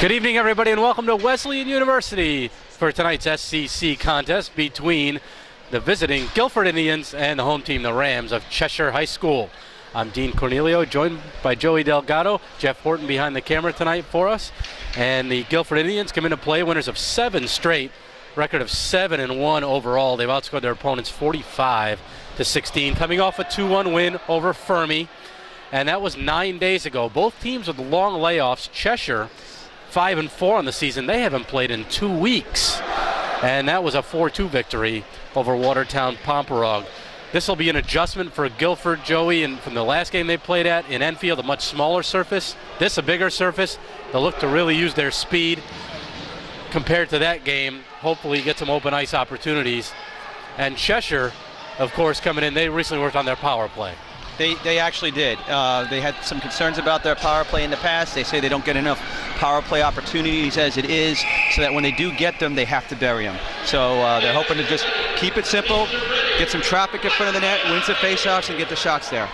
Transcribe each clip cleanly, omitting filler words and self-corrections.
Good evening, everybody, and welcome to Wesleyan University for tonight's SCC contest between the visiting Guilford Indians and the home team, the Rams of Cheshire High School. I'm Dean Cornelio, joined by Joey Delgado, Jeff Horton behind the camera tonight for us. And the Guilford Indians come into play winners of 7 straight, record of 7-1 overall. They've outscored their opponents 45-16, coming off a 2-1 win over Fermi, and that was 9 days ago. Both teams with long layoffs. Cheshire 5-4 on the season. They haven't played in 2 weeks, and that was a 4-2 victory over Watertown Pomperog. This will be an adjustment for Guilford, Joey, and from the last game they played at in Enfield, a much smaller surface. This a bigger surface. They'll look to really use their speed compared to that game. Hopefully get some open ice opportunities. And Cheshire, of course, coming in, they recently worked on their power play. They actually did. They had some concerns about their power play in the past. They say they don't get enough power play opportunities as it is, so that when they do get them, they have to bury them. So they're hoping to just keep it simple, get some traffic in front of the net, win some faceoffs, and get the shots there.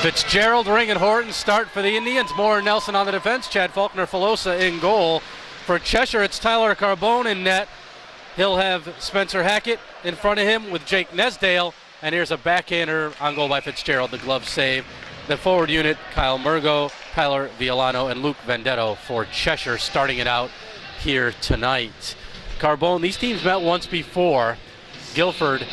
Fitzgerald, Ring, and Horton start for the Indians. Moore and Nelson on the defense. Chad Faulkner, Filosa in goal. For Cheshire, it's Tyler Carbone in net. He'll have Spencer Hackett in front of him with Jake Nesdale. And here's a backhander on goal by Fitzgerald, the glove save. The forward unit, Kyle Murgo, Tyler Violano, and Luke Vendetto for Cheshire starting it out here tonight. Carbone, these teams met once before. Guilford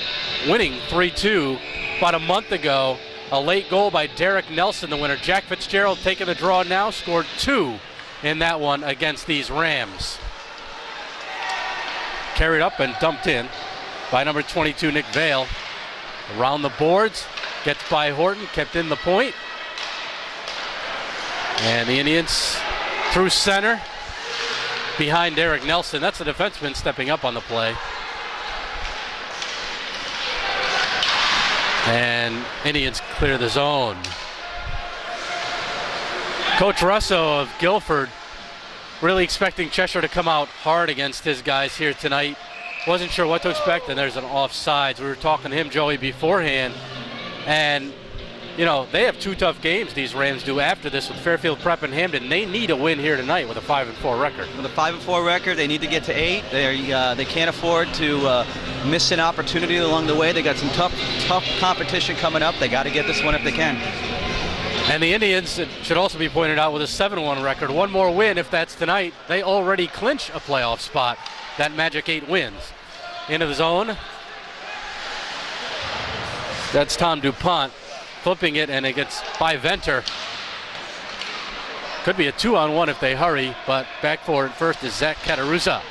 winning 3-2 about a month ago. A late goal by Derek Nelson, the winner. Jack Fitzgerald taking the draw now, scored 2 in that one against these Rams. Carried up and dumped in by number 22, Nick Vale. Around the boards, gets by Horton, kept in the point. And the Indians through center behind Derek Nelson. That's the defenseman stepping up on the play. And Indians clear the zone. Coach Russo of Guilford really expecting Cheshire to come out hard against his guys here tonight. Wasn't sure what to expect, and there's an offsides. We were talking to him, Joey, beforehand, and you know, they have 2 tough games, these Rams do, after this with Fairfield Prep and Hamden. They need a win here tonight with a 5-4 record. With a 5-4 record, they need to get to 8. They can't afford to miss an opportunity along the way. They got some tough competition coming up. They got to get this one if they can. And the Indians, it should also be pointed out, with a 7-1 record. One more win, if that's tonight, they already clinch a playoff spot. That magic 8 wins. Into the zone. That's Tom DuPont flipping it, and it gets by Venter. Could be a 2-on-1 if they hurry, but back for it first is Zach Cataruza.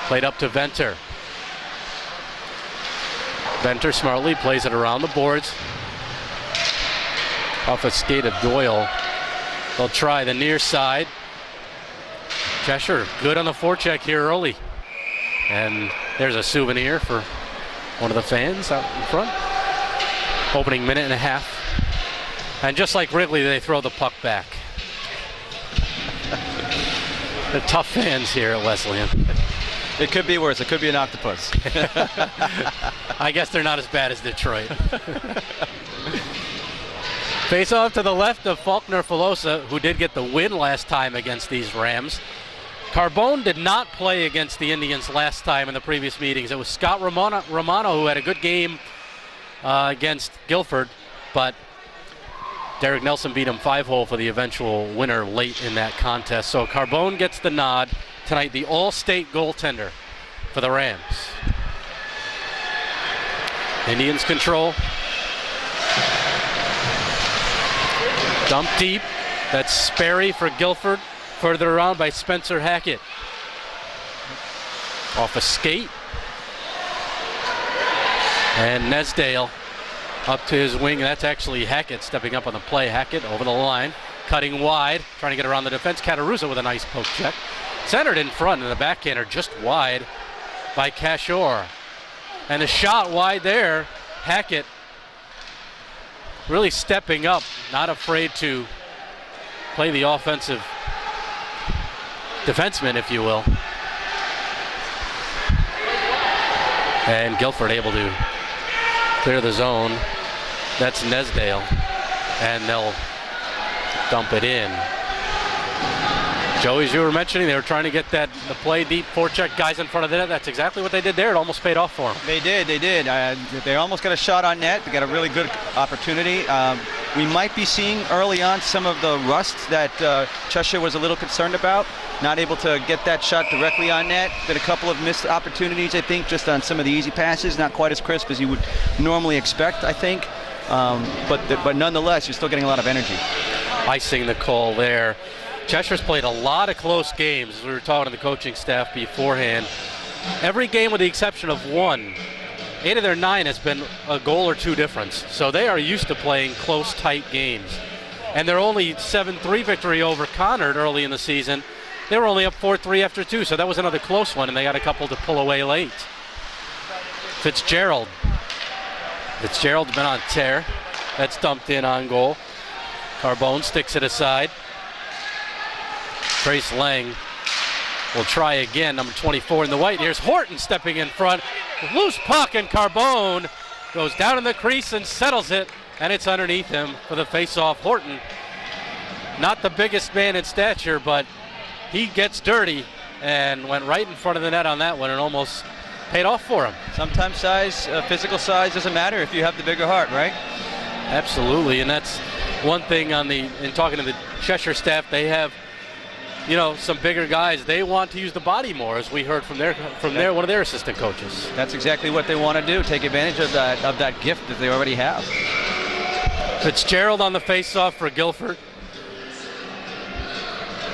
Played up to Venter. Venter smartly plays it around the boards. Off a skate of Doyle. They'll try the near side. Cheshire good on the forecheck here early. And there's a souvenir for one of the fans out in front. Opening minute and a half. And just like Wrigley, they throw the puck back. They're tough fans here at Wesleyan. It could be worse. It could be an octopus. I guess they're not as bad as Detroit. Face off to the left of Faulkner Filosa, who did get the win last time against these Rams. Carbone did not play against the Indians last time in the previous meetings. It was Scott Romano who had a good game against Guilford, but Derek Nelson beat him 5-hole for the eventual winner late in that contest. So Carbone gets the nod tonight, the all-state goaltender for the Rams. Indians control. Dump deep. That's Sperry for Guilford. Further around by Spencer Hackett. Off a skate. And Nesdale up to his wing. That's actually Hackett stepping up on the play. Hackett over the line. Cutting wide. Trying to get around the defense. Cataruza with a nice poke check. Centered in front, and the backhander just wide by Cashore. And the shot wide there. Hackett really stepping up. Not afraid to play the offensive defenseman, if you will. And Guilford able to clear the zone. That's Nesdale. And they'll dump it in. Joey, as you were mentioning, they were trying to get the play deep, forecheck guys in front of the net. That's exactly what they did there. It almost paid off for them. They did. They almost got a shot on net. They got a really good opportunity. We might be seeing early on some of the rust that Cheshire was a little concerned about. Not able to get that shot directly on net. Did a couple of missed opportunities, I think, just on some of the easy passes. Not quite as crisp as you would normally expect, I think. But nonetheless, you're still getting a lot of energy. Icing the call there. Cheshire's played a lot of close games, as we were talking to the coaching staff beforehand. Every game with the exception of one, 8 of their 9 has been a goal or 2 difference. So they are used to playing close, tight games. And their only 7-3 victory over Conard early in the season, they were only up 4-3 after 2, so that was another close one, and they got a couple to pull away late. Fitzgerald's been on tear. That's dumped in on goal. Carbone sticks it aside. Trace Lang will try again, number 24 in the white. Here's Horton stepping in front. Loose puck, and Carbone goes down in the crease and settles it, and it's underneath him for the face-off. Horton, not the biggest man in stature, but he gets dirty and went right in front of the net on that one and almost paid off for him. Sometimes size, physical size doesn't matter if you have the bigger heart, right? Absolutely, and that's one thing in talking to the Cheshire staff, they have some bigger guys. They want to use the body more, as we heard from one of their assistant coaches. That's exactly what they want to do. Take advantage of that gift that they already have. Fitzgerald on the face-off for Guilford.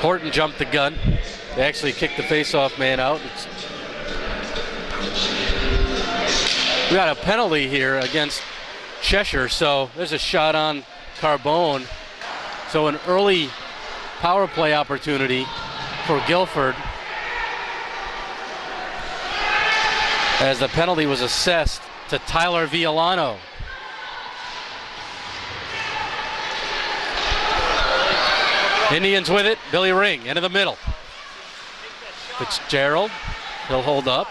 Horton jumped the gun. They actually kicked the face-off man out. We got a penalty here against Cheshire, so there's a shot on Carbone. So an early power play opportunity for Guilford, as the penalty was assessed to Tyler Villano. Indians with it. Billy Ring into the middle. Fitzgerald, he'll hold up.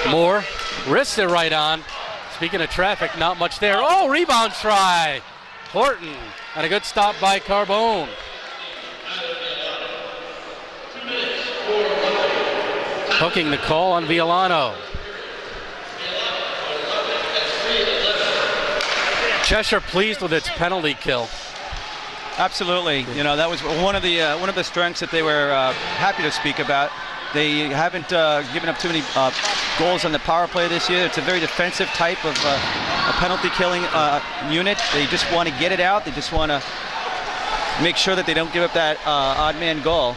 Moore wrists it right on. Speaking of traffic, not much there. Oh, rebound try. Horton, and a good stop by Carbone. Hooking the call on Villano. Cheshire pleased with its penalty kill. Absolutely. That was one of the strengths that they were happy to speak about. They haven't given up too many goals on the power play this year. It's a very defensive type of a penalty killing unit. They just want to get it out. They just want to make sure that they don't give up that odd man goal.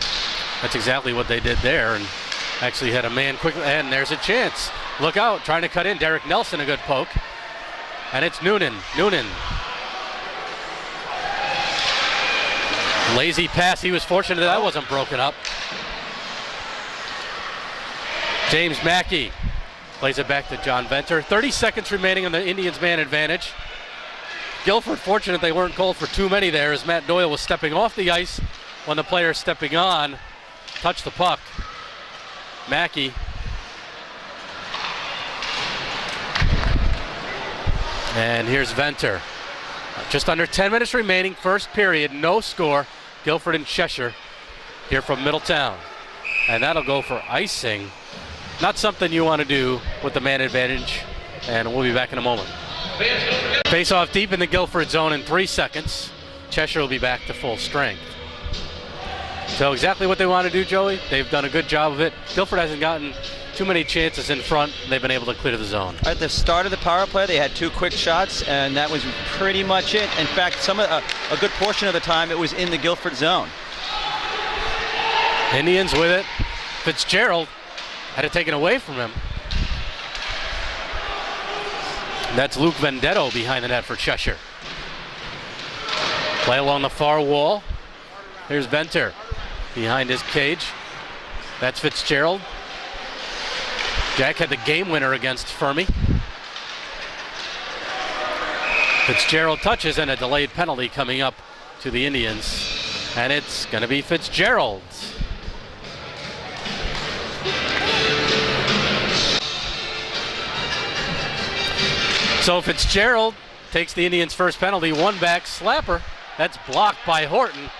That's exactly what they did there, and actually had a man quickly, and there's a chance. Look out, trying to cut in. Derek Nelson, a good poke. And it's Noonan. Lazy pass. He was fortunate that wasn't broken up. James Mackey plays it back to John Venter. 30 seconds remaining on the Indians' man advantage. Guilford fortunate they weren't called for too many there, as Matt Doyle was stepping off the ice when the player stepping on touched the puck. Mackey. And here's Venter. Just under 10 minutes remaining, first period, no score. Guilford and Cheshire here from Middletown. And that'll go for icing. Not something you want to do with the man advantage, and we'll be back in a moment. Face off deep in the Guilford zone in 3 seconds. Cheshire will be back to full strength. So exactly what they want to do, Joey. They've done a good job of it. Guilford hasn't gotten too many chances in front. They've been able to clear the zone. At the start of the power play, they had 2 quick shots, and that was pretty much it. In fact, a good portion of the time, it was in the Guilford zone. Indians with it. Fitzgerald had it taken away from him. That's Luke Vendetto behind the net for Cheshire. Play along the far wall. Here's Venter behind his cage. That's Fitzgerald. Jack had the game winner against Fermi. Fitzgerald touches, and a delayed penalty coming up to the Indians. And it's going to be Fitzgerald. So Fitzgerald takes the Indians' first penalty, one back slapper. That's blocked by Horton.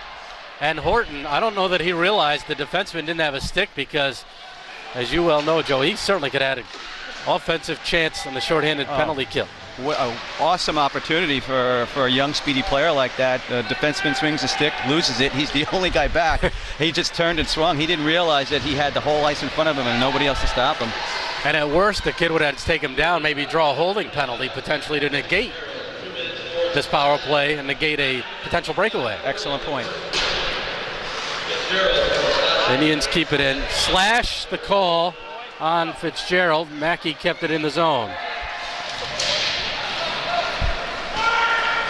And Horton, I don't know that he realized the defenseman didn't have a stick because, as you well know, Joe, he certainly could have had an offensive chance on the shorthanded penalty kill. What an awesome opportunity for a young, speedy player like that. The defenseman swings a stick, loses it. He's the only guy back. He just turned and swung. He didn't realize that he had the whole ice in front of him and nobody else to stop him. And at worst, the kid would have to take him down, maybe draw a holding penalty potentially to negate this power play and negate a potential breakaway. Excellent point. Indians keep it in. Slash the call on Fitzgerald. Mackey kept it in the zone.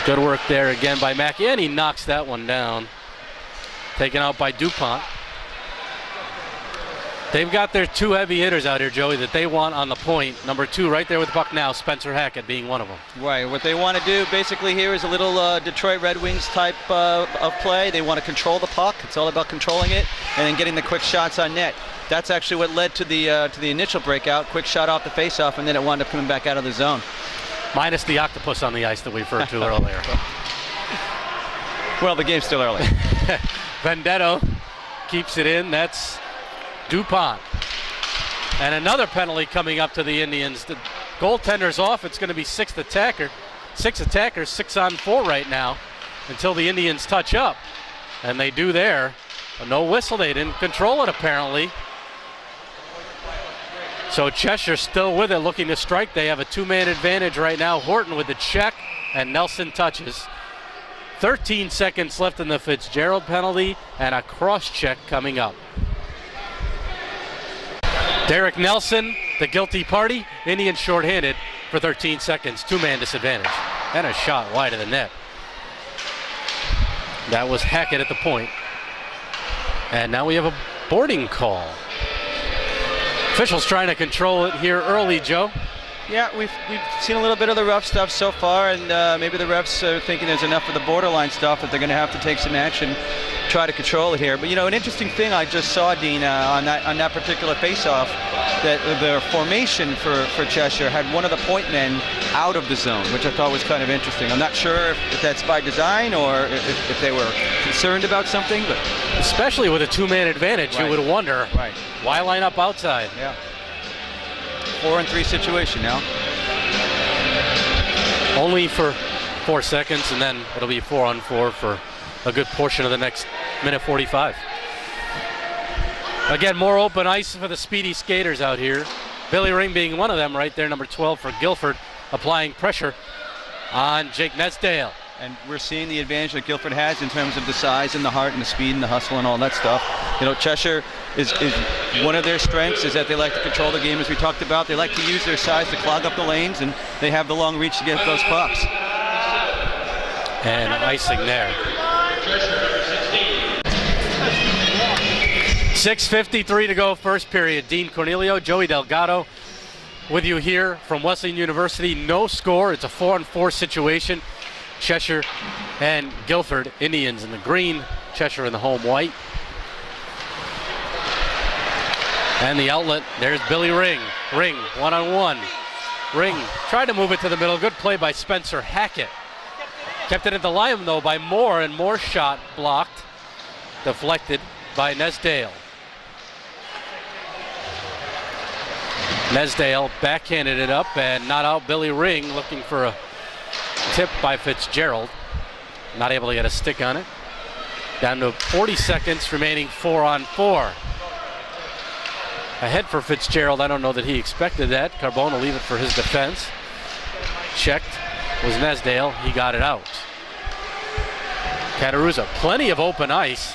Good work there again by Mackey, and he knocks that one down. Taken out by DuPont. They've got their two heavy hitters out here, Joey, that they want on the point. Number 2 right there with the puck now, Spencer Hackett being one of them. Right, what they want to do basically here is a little Detroit Red Wings type of play. They want to control the puck. It's all about controlling it and then getting the quick shots on net. That's actually what led to the initial breakout. Quick shot off the faceoff, and then it wound up coming back out of the zone. Minus the octopus on the ice that we referred to earlier. Well, the game's still early. Vendetto keeps it in. That's DuPont. And another penalty coming up to the Indians. The goaltender's off. It's going to be 6 attackers, 6-on-4 right now until the Indians touch up. And they do there. No whistle. They didn't control it apparently. So Cheshire still with it, looking to strike. They have a 2-man advantage right now. Horton with the check, and Nelson touches. 13 seconds left in the Fitzgerald penalty, and a cross-check coming up. Derek Nelson, the guilty party. Indians shorthanded for 13 seconds. 2-man disadvantage. And a shot wide of the net. That was Hackett at the point. And now we have a boarding call. Officials trying to control it here early, Joe. Yeah, we've seen a little bit of the rough stuff so far, and maybe the refs are thinking there's enough of the borderline stuff that they're going to have to take some action, try to control it here. But you know, an interesting thing I just saw, Dean, on that particular face-off, that the formation for Cheshire had one of the point men out of the zone, which I thought was kind of interesting. I'm not sure if that's by design or if they were concerned about something, but especially with a 2-man advantage, right. You would wonder why line up outside. Yeah. 4-on-3 situation now. Only for 4 seconds, and then it'll be 4-on-4 for a good portion of the next minute 45. Again, more open ice for the speedy skaters out here. Billy Ring being one of them right there, number 12 for Guilford, applying pressure on Jake Nesdale. And we're seeing the advantage that Guilford has in terms of the size and the heart and the speed and the hustle and all that stuff. You know, Cheshire is one of their strengths is that they like to control the game, as we talked about. They like to use their size to clog up the lanes, and they have the long reach to get those pucks. And icing there. 6:53 to go, first period. Dean Cornelio, Joey Delgado with you here from Wesleyan University. No score. It's a 4-on-4 situation. Cheshire and Guilford, Indians in the green, Cheshire in the home white. And the outlet, there's Billy Ring. Ring, 1-on-1. Ring tried to move it to the middle. Good play by Spencer Hackett. Kept it at the line, though, by Moore, and Moore's shot blocked. Deflected by Nesdale. Nesdale backhanded it up and not out Billy Ring, looking for a tip by Fitzgerald. Not able to get a stick on it. Down to 40 seconds remaining, 4-on-4. Ahead for Fitzgerald. I don't know that he expected that. Carbone will leave it for his defense. Checked was Nesdale. He got it out. Cataruzza, plenty of open ice.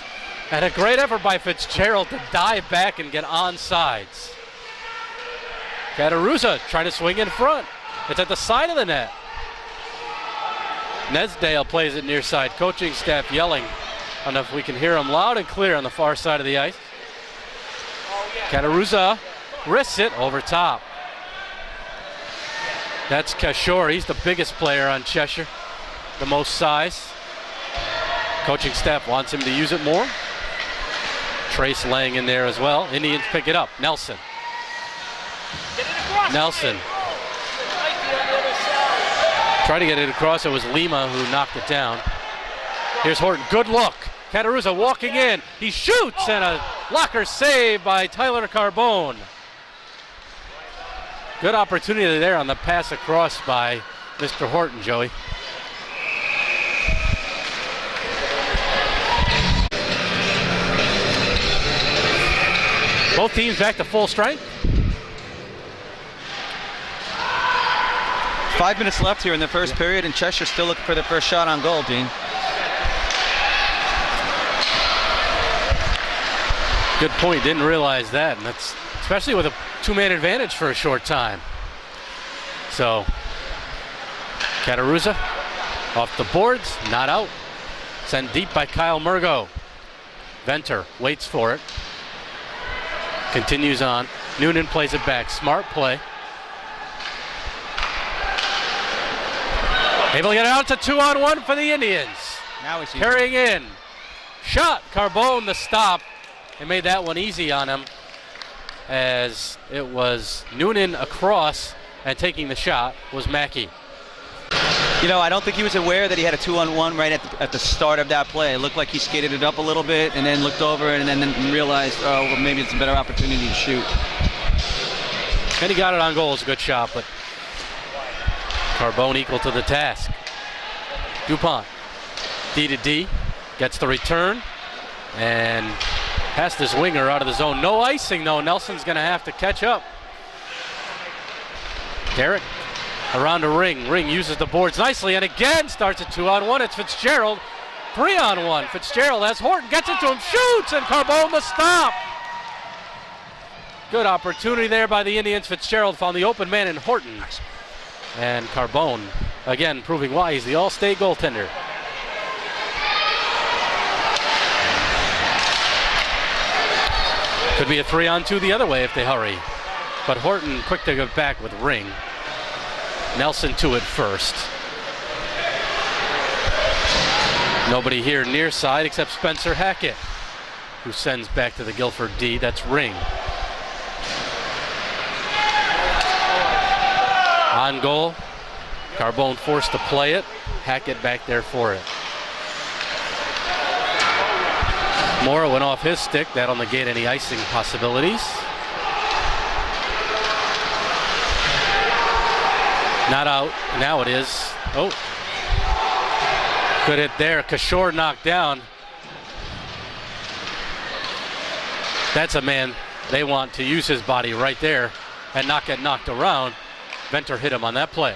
And a great effort by Fitzgerald to dive back and get on sides. Cataruzza trying to swing in front. It's at the side of the net. Nesdale plays it near side. Coaching staff yelling. I don't know if we can hear him loud and clear on the far side of the ice. Cataruzza risks it over top. That's Cheshire. He's the biggest player on Cheshire. The most size. Coaching staff wants him to use it more. Trace laying in there as well. Indians pick it up. Nelson. Nelson. Try to get it across. It was Lima who knocked it down. Here's Horton. Good look. Catarusa walking in. He shoots, and a blocker save by Tyler Carbone. Good opportunity there on the pass across by Mr. Horton, Joey. Both teams back to full strength. 5 minutes left here in the first period, and Cheshire still looking for their first shot on goal, Dean. Good point. Didn't realize that, and that's especially with a two-man advantage for a short time. So, Catarusa off the boards, not out. Sent deep by Kyle Murgo. Venter waits for it. Continues on. Noonan plays it back. Smart play. Able to get it out to 2-on-1 for the Indians. Now he's carrying in. Shot. Carbone the stop. They made that one easy on him, as it was Noonan across, and taking the shot was Mackey. You know, I don't think he was aware that he had a 2-on-1 right at the start of that play. It looked like he skated it up a little bit and then looked over and then realized, oh, well, maybe it's a better opportunity to shoot. And he got it on goal. It's a good shot, but Carbone equal to the task. DuPont, D to D, gets the return, and past this winger out of the zone. No icing, though. Nelson's going to have to catch up. Derek around a Ring. Ring uses the boards nicely, and again starts at 2-on-1. It's Fitzgerald. 3-on-1. Fitzgerald has Horton, gets it to him, shoots, and Carbone the stop. Good opportunity there by the Indians. Fitzgerald found the open man in Horton. And Carbone, again, proving why he's the all-state goaltender. Could be a 3-on-2 the other way if they hurry. But Horton quick to get back with Ring. Nelson to it first. Nobody here near side except Spencer Hackett, who sends back to the Guilford D. That's Ring. On goal. Carbone forced to play it. Hackett back there for it. Mora went off his stick. That'll negate any icing possibilities. Not out. Now it is. Oh. Good hit there. Kishore knocked down. That's a man they want to use his body right there and not get knocked around. Venter hit him on that play.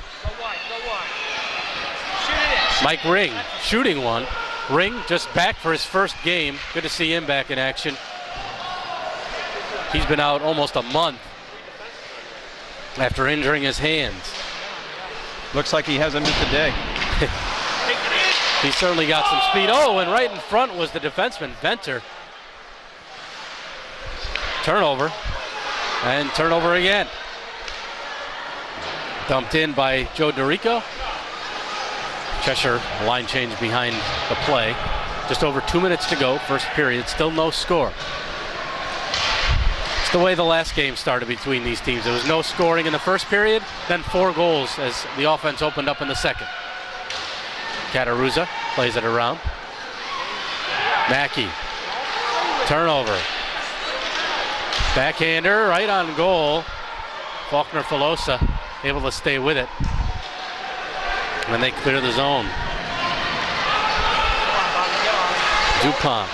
Mike Ring shooting one. Ring just back for his first game. Good to see him back in action. He's been out almost a month after injuring his hands. Looks like he hasn't missed a day. He certainly got some speed. Oh, and right in front was the defenseman, Venter. Turnover. And turnover again. Dumped in by Joe DeRico. Cheshire line change behind the play. Just over 2 minutes to go, first period, still no score. It's the way the last game started between these teams. There was no scoring in the first period, then 4 goals as the offense opened up in the second. Catarusa plays it around. Mackey, turnover. Backhander right on goal. Faulkner Filosa able to stay with it. When they clear the zone. DuPont.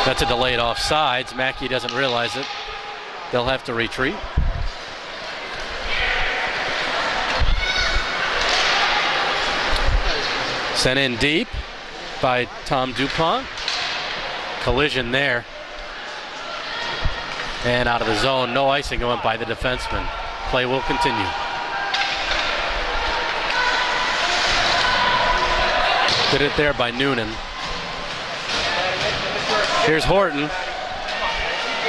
That's a delayed offsides. Mackey doesn't realize it. They'll have to retreat. Sent in deep by Tom DuPont. Collision there. And out of the zone. No icing going by the defenseman. Play will continue. Good hit there by Noonan. Here's Horton.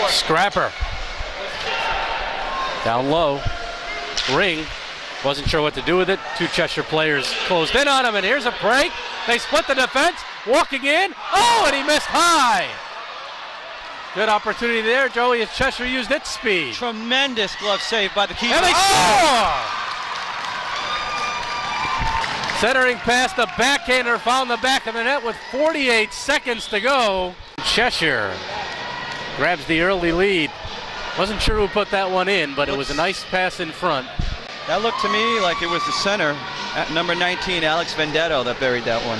Scrapper. Down low. Ring. Wasn't sure what to do with it. 2 Cheshire players closed in on him, and here's a break. They split the defense. Walking in. Oh, and he missed high. Good opportunity there, Joey, as Cheshire used its speed. Tremendous glove save by the keeper. And they score! Centering past the backhander, found the back of the net with 48 seconds to go. Cheshire grabs the early lead. Wasn't sure who put that one in, but it was a nice pass in front. That looked to me like it was the center, at number 19, Alex Vendetto, that buried that one.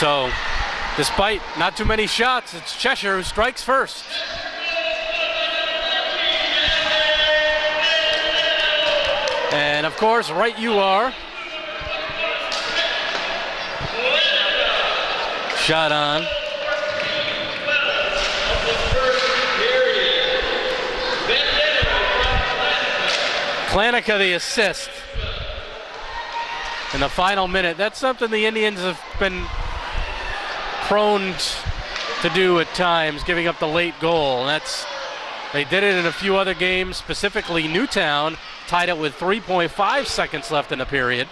So, despite not too many shots, it's Cheshire who strikes first. And of course, right you are. Shot on. Klanica the assist in the final minute. That's something the Indians have been prone to do at times, giving up the late goal. And they did it in a few other games, specifically Newtown tied it with 3.5 seconds left in the period,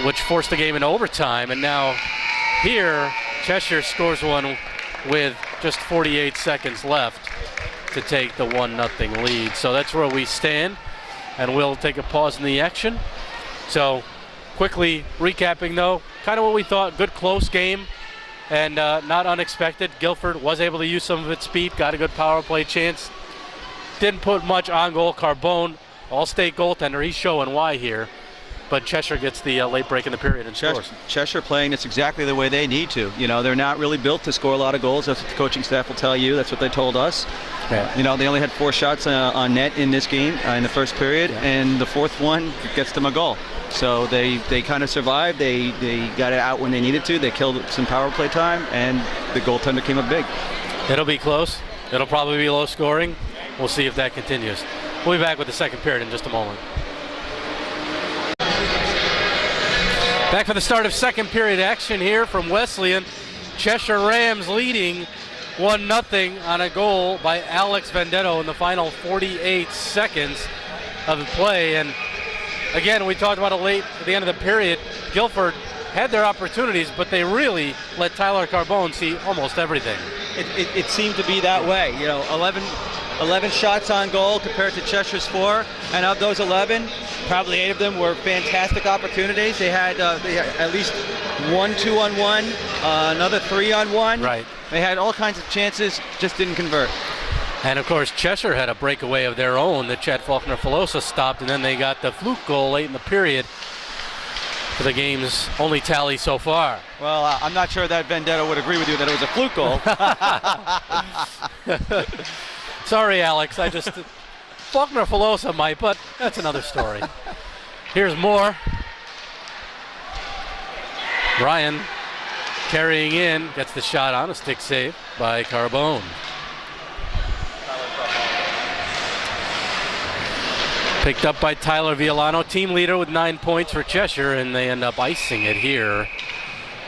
which forced the game into overtime. And now here, Cheshire scores one with just 48 seconds left to take the 1-0 lead. So that's where we stand, and we'll take a pause in the action. So quickly recapping though, kind of what we thought, good close game and not unexpected. Guilford was able to use some of its speed, got a good power play chance. Didn't put much on goal. Carbone, all-state goaltender, he's showing why here. But Cheshire gets the late break in the period and scores. Cheshire playing this exactly the way they need to. You know, they're not really built to score a lot of goals. That's what the coaching staff will tell you. That's what they told us. Yeah. You know, they only had 4 shots on net in this game in the first period, and the fourth one gets them a goal. So they kind of survived. They got it out when they needed to. They killed some power play time, and the goaltender came up big. It'll be close. It'll probably be low scoring. We'll see if that continues. We'll be back with the second period in just a moment. Back for the start of second period action here from Wesleyan. Cheshire Rams leading 1-0 on a goal by Alex Vendetto in the final 48 seconds of the play. And again, we talked about it late at the end of the period. Guilford had their opportunities, but they really let Tyler Carbone see almost everything. It seemed to be that way. You know, 11 shots on goal compared to Cheshire's 4, and of those 11, probably 8 of them were fantastic opportunities. They had at least 1 2-on-1, another 3-on-1. Right. They had all kinds of chances, just didn't convert. And of course, Cheshire had a breakaway of their own that Chad Faulkner-Filosa stopped, and then they got the fluke goal late in the period for the game's only tally so far. Well, I'm not sure that Vendetto would agree with you that it was a fluke goal. Sorry, Alex. Faulkner-Filosa might, but that's another story. Here's more. Ryan carrying in, gets the shot on, a stick save by Carbone. Picked up by Tyler Villano, team leader with 9 points for Cheshire, and they end up icing it here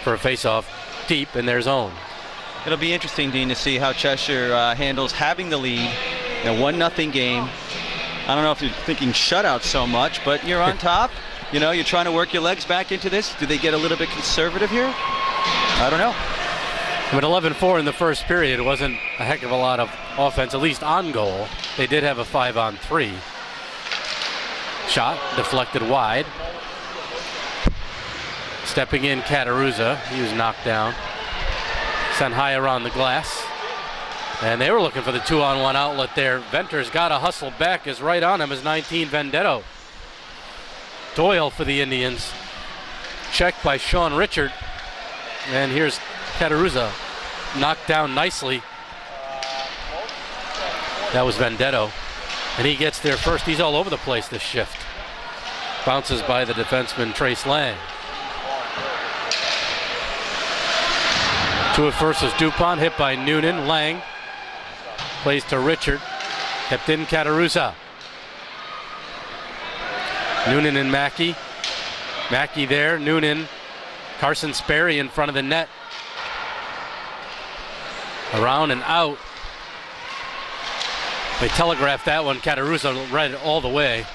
for a face-off deep in their zone. It'll be interesting, Dean, to see how Cheshire handles having the lead in a 1-0 game. I don't know if you're thinking shutout so much, but you're on top. You know, you're trying to work your legs back into this. Do they get a little bit conservative here? I don't know. With 11-4 in the first period, it wasn't a heck of a lot of offense, at least on goal. They did have a 5-on-3. Shot deflected wide. Stepping in, Cataruzza. He was knocked down. Sent high around the glass. And they were looking for the 2-on-1 outlet there. Venter's got to hustle back. Is right on him is 19, Vendetto. Doyle for the Indians. Checked by Sean Richard. And here's Cataruzza. Knocked down nicely. That was Vendetto. And he gets there first. He's all over the place this shift. Bounces by the defenseman, Trace Lang. To it first was Dupont, hit by Noonan. Lang plays to Richard. Kept in Cataruzza. Noonan and Mackey. Mackey there, Noonan. Carson Sperry in front of the net. Around and out. They telegraphed that one. Cataruzza read it all the way.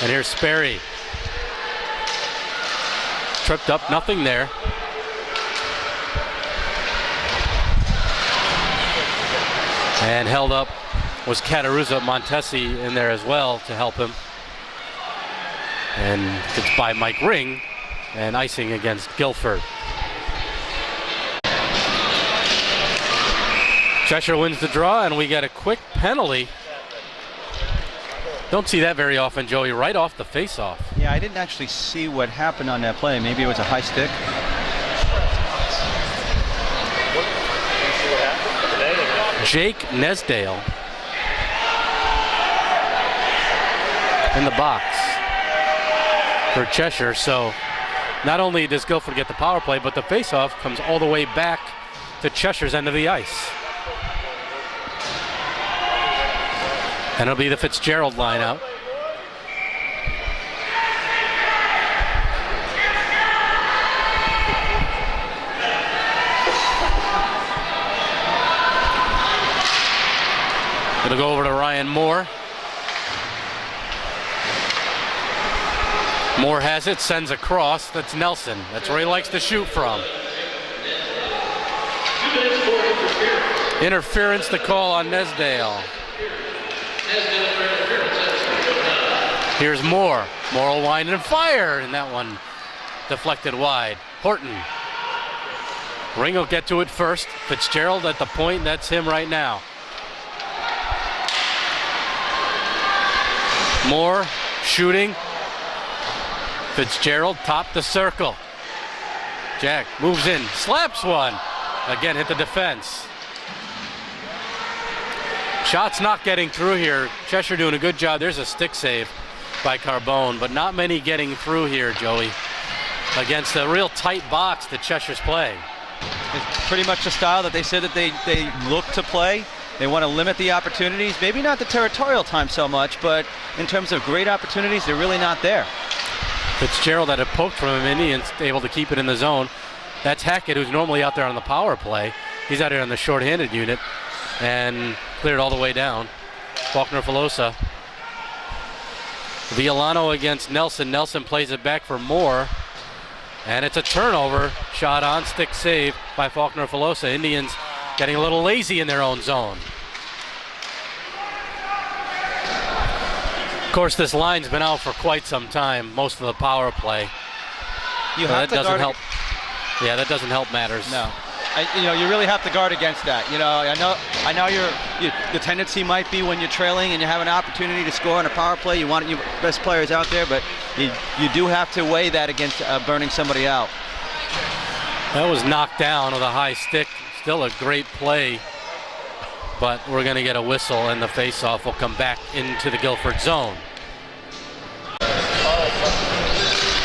And here's Sperry. Tripped up, nothing there. And held up was Cataruzza. Montesi in there as well to help him. And it's by Mike Ring, and icing against Guilford. Cheshire wins the draw, and we get a quick penalty. Don't see that very often, Joey, right off the face-off. Yeah, I didn't actually see what happened on that play. Maybe it was a high stick. Jake Nesdale in the box for Cheshire. So not only does Guilford get the power play, but the face-off comes all the way back to Cheshire's end of the ice. And it'll be the Fitzgerald line out. It'll go over to Ryan Moore. Moore has it, sends across. That's Nelson. That's where he likes to shoot from. Interference to call on Nesdale. Here's Moore. Moore will wind and fire, and that one deflected wide. Horton. Ring will get to it first. Fitzgerald at the point. That's him right now. Moore shooting. Fitzgerald top the circle. Jack moves in, slaps one. Again, hit the defense. Shots not getting through here. Cheshire doing a good job. There's a stick save by Carbone, but not many getting through here, Joey, against a real tight box that Cheshire's playing. It's pretty much the style that they said that they look to play. They want to limit the opportunities, maybe not the territorial time so much, but in terms of great opportunities, they're really not there. Fitzgerald had a poke from him, Indians able to keep it in the zone. That's Hackett, who's normally out there on the power play. He's out here on the shorthanded unit and cleared all the way down. Faulkner-Filosa. Villano against Nelson. Nelson plays it back for Moore. And it's a turnover. Shot on, stick save by Faulkner-Filosa. Indians getting a little lazy in their own zone. Of course, this line's been out for quite some time, most of the power play. That doesn't help. Yeah, that doesn't help matters. No. You really have to guard against that. I know the tendency might be when you're trailing and you have an opportunity to score on a power play, you want your best players out there, but you do have to weigh that against burning somebody out. That was knocked down with a high stick. Still a great play, but we're going to get a whistle, and the face-off will come back into the Guilford zone.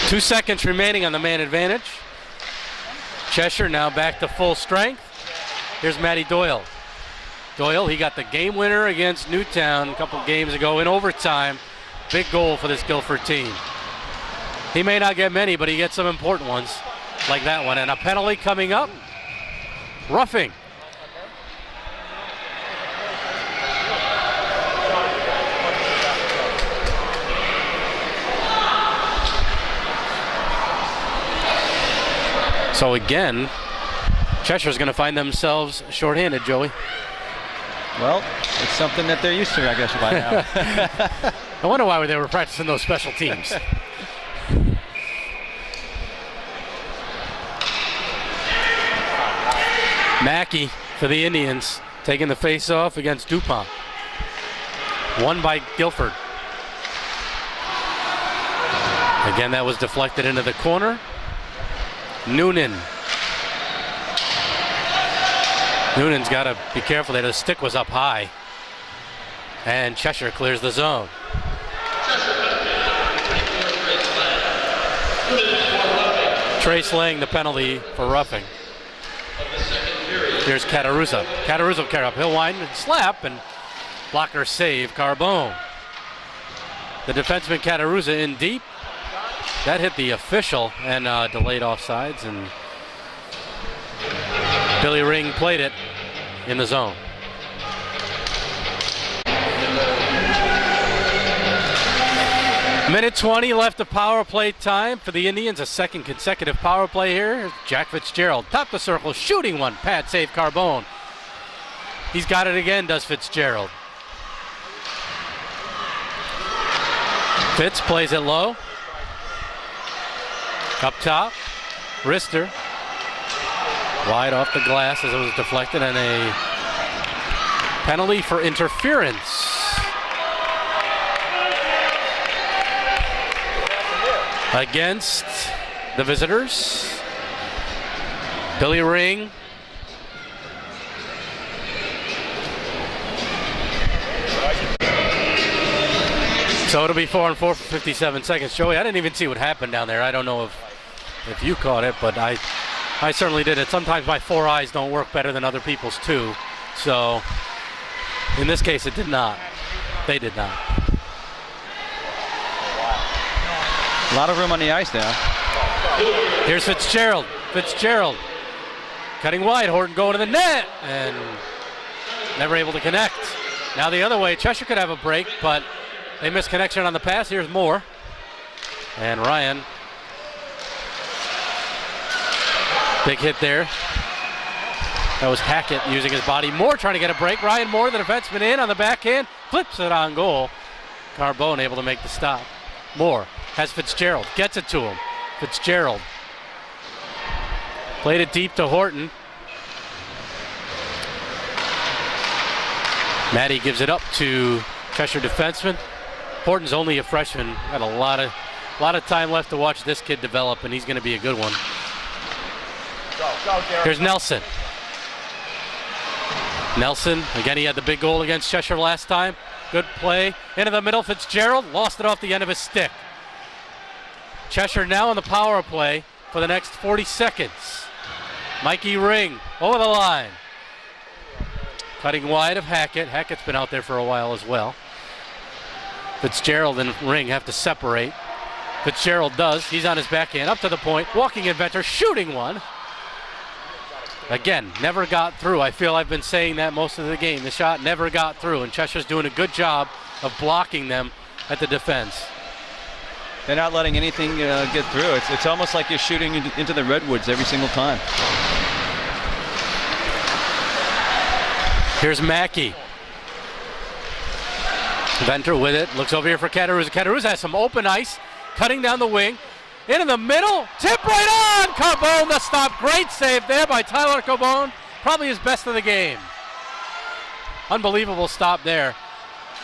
2 seconds remaining on the man advantage. Cheshire now back to full strength. Here's Matty Doyle. Doyle, he got the game winner against Newtown a couple games ago in overtime. Big goal for this Guilford team. He may not get many, but he gets some important ones like that one. And a penalty coming up. Roughing. So again, Cheshire's going to find themselves shorthanded, Joey. Well, it's something that they're used to, I guess, by now. I wonder why they were practicing those special teams. Mackey for the Indians, taking the face-off against DuPont. Won by Guilford. Again, that was deflected into the corner. Noonan. Noonan's got to be careful there. The stick was up high. And Cheshire clears the zone. Trey slaying the penalty for roughing. Here's Cataruzza. Cataruzza will carry up. He'll wind and slap, and blocker save, Carbone. The defenseman Cataruzza in deep. That hit the official and delayed offsides, and Billy Ring played it in the zone. Minute 20 left of power play time for the Indians. A second consecutive power play here. Jack Fitzgerald, top the circle, shooting one. Pad save, Carbone. He's got it again, does Fitzgerald. Fitz plays it low. Up top, Rister. Wide off the glass as it was deflected, and a penalty for interference. Against the visitors. Billy Ring. So it'll be 4 and 4 for 57 seconds. Joey, I didn't even see what happened down there. I don't know if you caught it, but I certainly did it. Sometimes my 4 eyes don't work better than other people's too. So in this case, it did not. They did not. A lot of room on the ice now. Here's Fitzgerald. Fitzgerald cutting wide. Horton going to the net and never able to connect. Now the other way. Cheshire could have a break, but they missed connection on the pass. Here's Moore. And Ryan. Big hit there. That was Hackett using his body. Moore trying to get a break. Ryan Moore, the defenseman, in on the backhand. Flips it on goal. Carbone able to make the stop. Moore has Fitzgerald. Gets it to him. Fitzgerald. Played it deep to Horton. Maddie gives it up to Cheshire defenseman. Horton's only a freshman. Got a lot of time left to watch this kid develop, and he's going to be a good one. Here's Nelson. Nelson, again, he had the big goal against Cheshire last time. Good play. Into the middle, Fitzgerald. Lost it off the end of his stick. Cheshire now on the power play for the next 40 seconds. Mikey Ring over the line. Cutting wide of Hackett. Hackett's been out there for a while as well. Fitzgerald and Ring have to separate. Fitzgerald does. He's on his backhand up to the point. Walking inventor, shooting one. Again, never got through. I feel I've been saying that most of the game. The shot never got through, and Cheshire's doing a good job of blocking them at the defense. They're not letting anything get through. It's almost like you're shooting into the redwoods every single time. Here's Mackey. Venter with it. Looks over here for Cataruza. Cataruza has some open ice. Cutting down the wing. Into the middle. Tip right on. Carbone the stop. Great save there by Tyler Carbone. Probably his best of the game. Unbelievable stop there.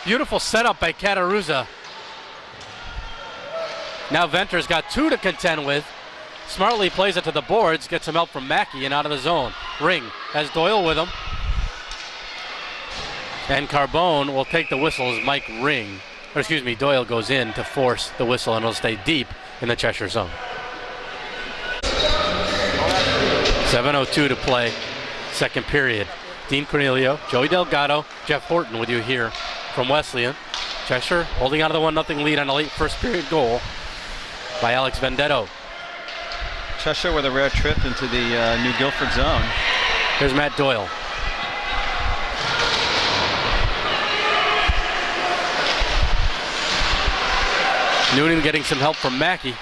Beautiful setup by Cataruza. Now Venter's got 2 to contend with. Smartly plays it to the boards. Gets some help from Mackey and out of the zone. Ring has Doyle with him. And Carbone will take the whistle as Doyle goes in to force the whistle, and it'll stay deep in the Cheshire zone. 7:02 to play, second period. Dean Cornelio, Joey Delgado, Jeff Horton with you here from Wesleyan. Cheshire holding on to the 1-0 lead on a late first period goal by Alex Vendetto. Cheshire with a rare trip into the new Guilford zone. Here's Matt Doyle. Noonan getting some help from Mackey.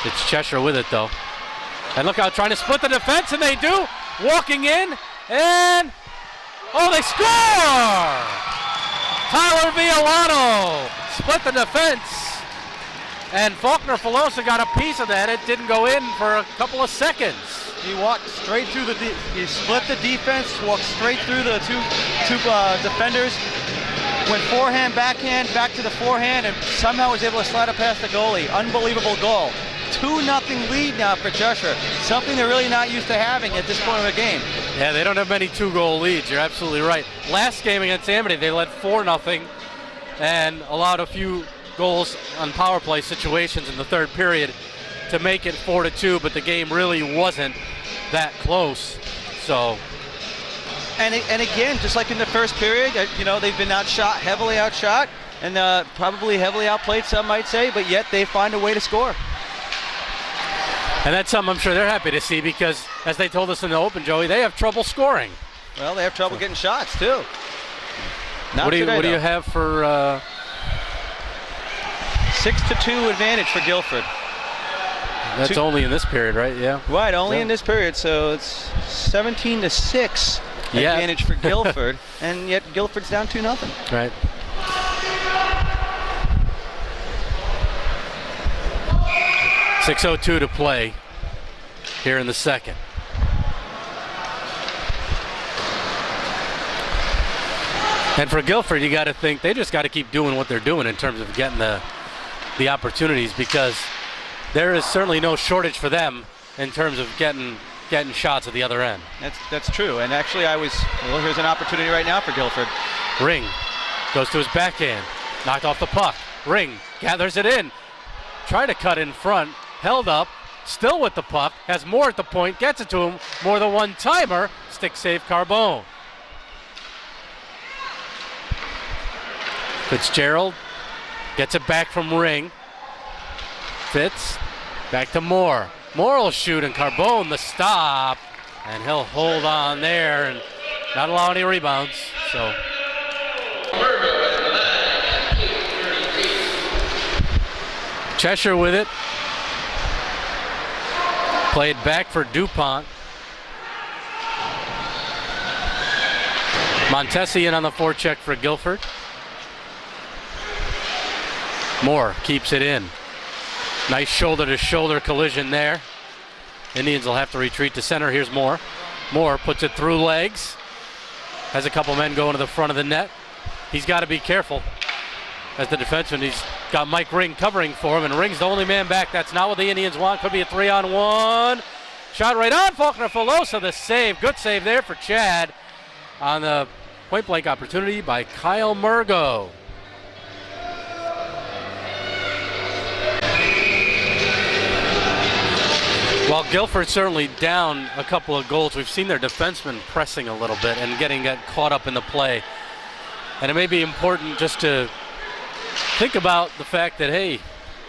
It's Cheshire with it though. And look out, trying to split the defense, and they do. Walking in, and they score! Tyler Villano split the defense. And Faulkner Filosa got a piece of that. It didn't go in for a couple of seconds. He walked straight through he split the defense, walked straight through the two defenders. Went forehand, backhand, back to the forehand, and somehow was able to slide it past the goalie. Unbelievable goal. 2-0 lead now for Cheshire. Something they're really not used to having at this point of the game. Yeah, they don't have many 2-goal leads. You're absolutely right. Last game against Amity, they led 4-0 and allowed a few goals on power play situations in the third period to make it 4-2, but the game really wasn't that close. So. And again, just like in the first period, they've been heavily outshot, and probably heavily outplayed, some might say, but yet they find a way to score. And that's something I'm sure they're happy to see, because as they told us in the open, Joey, they have trouble scoring. Well, they have trouble getting shots too. What do you have for 6-2 advantage for Guilford? That's only in this period, right? Yeah. Right, only in this period, so it's 17-6. advantage for Guilford, and yet Guilford's down 2-0. Right. .602 to play here in the second. And for Guilford, you got to think they just got to keep doing what they're doing in terms of getting the opportunities, because there is certainly no shortage for them in terms of getting shots at the other end. That's true. And actually, here's an opportunity right now for Guilford. Ring goes to his backhand, knocked off the puck. Ring gathers it in, try to cut in front, held up, still with the puck, has more at the point, gets it to him, more than one timer, stick save Carbone. Fitzgerald gets it back from Ring. Fitz, back to Moore. Moore will shoot, and Carbone the stop, and he'll hold on there and not allow any rebounds. So Cheshire with it. Played back for DuPont. Montesi in on the forecheck for Guilford. Moore keeps it in. Nice shoulder-to-shoulder collision there. Indians will have to retreat to center. Here's Moore. Moore puts it through legs. Has a couple men going to the front of the net. He's got to be careful as the defenseman. He's got Mike Ring covering for him, and Ring's the only man back. That's not what the Indians want. Could be a 3-on-1. Shot right on Faulkner-Filosa. The save. Good save there for Chad on the point-blank opportunity by Kyle Murgo. While Guilford's certainly down a couple of goals, we've seen their defensemen pressing a little bit and getting caught up in the play. And it may be important just to think about the fact that, hey,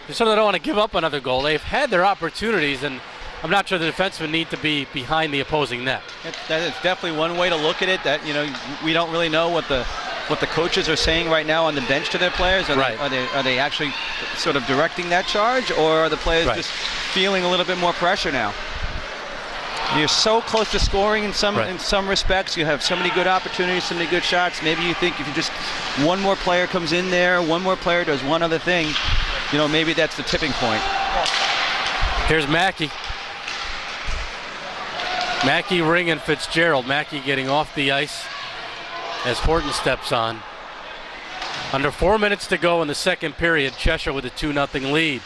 they certainly don't want to give up another goal. They've had their opportunities, and I'm not sure the defensemen need to be behind the opposing net. That is definitely one way to look at it. That, we don't really know what the coaches are saying right now on the bench to their players. Are they actually sort of directing that charge, or are the players just feeling a little bit more pressure now? You're so close to scoring in some respects. You have so many good opportunities, so many good shots. Maybe you think if you just one more player comes in there, one more player does one other thing, maybe that's the tipping point. Here's Mackey. Mackey, Ring, and Fitzgerald. Mackey getting off the ice as Horton steps on. Under 4 minutes to go in the second period, Cheshire with a 2-0 lead.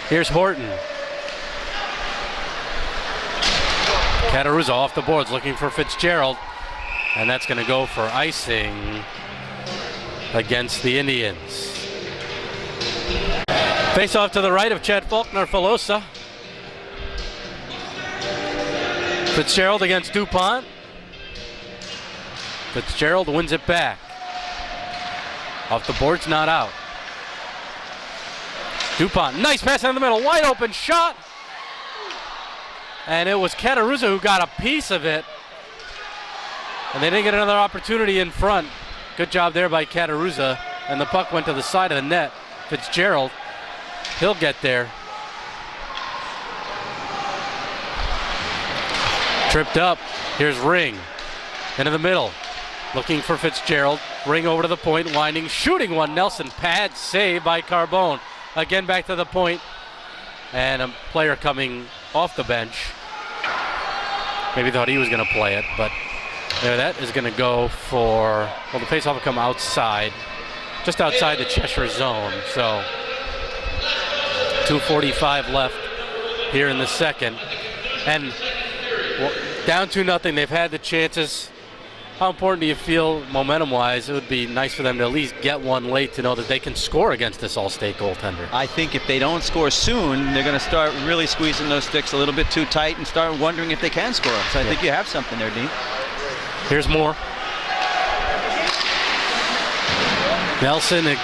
Here's Horton. Cataruza off the boards looking for Fitzgerald, and that's going to go for icing against the Indians. Face off to the right of Chad Faulkner-Filosa. Fitzgerald against DuPont. Fitzgerald wins it back. Off the boards, not out. DuPont, nice pass in the middle, wide open shot. And it was Cataruza who got a piece of it. And they didn't get another opportunity in front. Good job there by Cataruza. And the puck went to the side of the net. Fitzgerald, he'll get there. Tripped up. Here's Ring. Into the middle. Looking for Fitzgerald. Ring over to the point. Winding. Shooting one. Nelson pad. Save by Carbone. Again back to the point. And a player coming off the bench. Maybe thought he was going to play it. But that is going to go for... Well, the faceoff will come outside. Just outside the Cheshire zone. So 2:45 left here in the second. And... Well, down 2-0, they've had the chances. How important do you feel momentum-wise? It would be nice for them to at least get one late to know that they can score against this All-State goaltender. I think if they don't score soon, they're going to start really squeezing those sticks a little bit too tight and start wondering if they can score. So I think you have something there, Dean. Here's Moore. Nelson and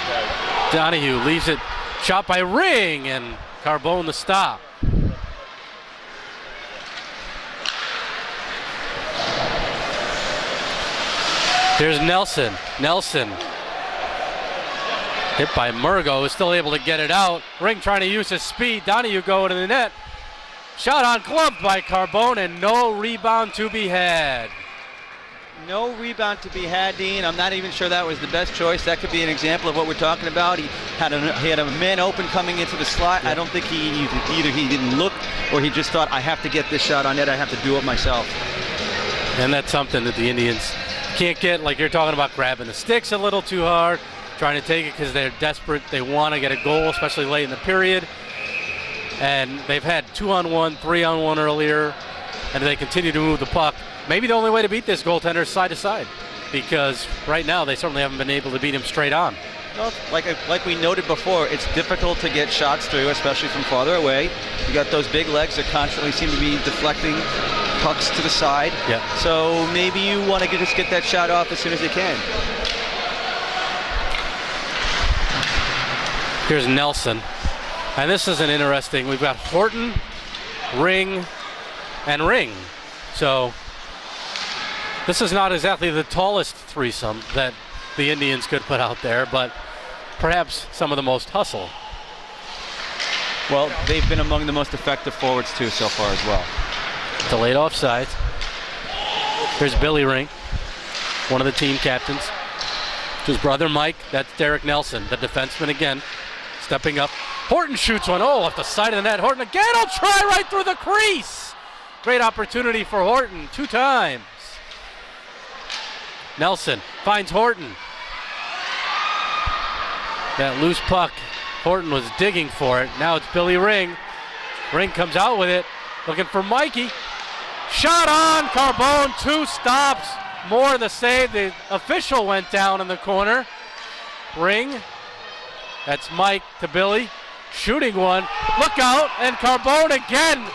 Donahue leaves it. Shot by Ring, and Carbone the stop. Here's Nelson. Nelson. Hit by Murgo, is still able to get it out. Ring trying to use his speed. Donahue going to the net. Shot on glove by Carbone, and no rebound to be had. No rebound to be had, Dean. I'm not even sure that was the best choice. That could be an example of what we're talking about. He had a man open coming into the slot. Yeah. I don't think either he didn't look or he just thought, I have to get this shot on net. I have to do it myself. And that's something that the Indians can't get, like you're talking about, grabbing the sticks a little too hard, trying to take it because they're desperate. They want to get a goal, especially late in the period. And they've had 2-on-1, 3-on-1 earlier, and they continue to move the puck. Maybe the only way to beat this goaltender is side to side, because right now they certainly haven't been able to beat him straight on. Well, like we noted before, it's difficult to get shots through, especially from farther away. You got those big legs that constantly seem to be deflecting pucks to the side. Yeah. So maybe you want to just get that shot off as soon as you can. Here's Nelson. And this is an interesting, we've got Horton, Ring, and Ring. So this is not exactly the tallest threesome that the Indians could put out there, but perhaps some of the most hustle. Well, they've been among the most effective forwards too so far as well. Delayed offside. Here's Billy Ring, one of the team captains. To his brother Mike, that's Derek Nelson, the defenseman again, stepping up. Horton shoots one, off the side of the net. Horton again, will try right through the crease. Great opportunity for Horton, 2 times. Nelson finds Horton. That loose puck, Horton was digging for it. Now it's Billy Ring. Ring comes out with it, looking for Mikey. Shot on, Carbone, 2 stops. More the save. The official went down in the corner. Ring, that's Mike to Billy. Shooting one, look out, and Carbone again.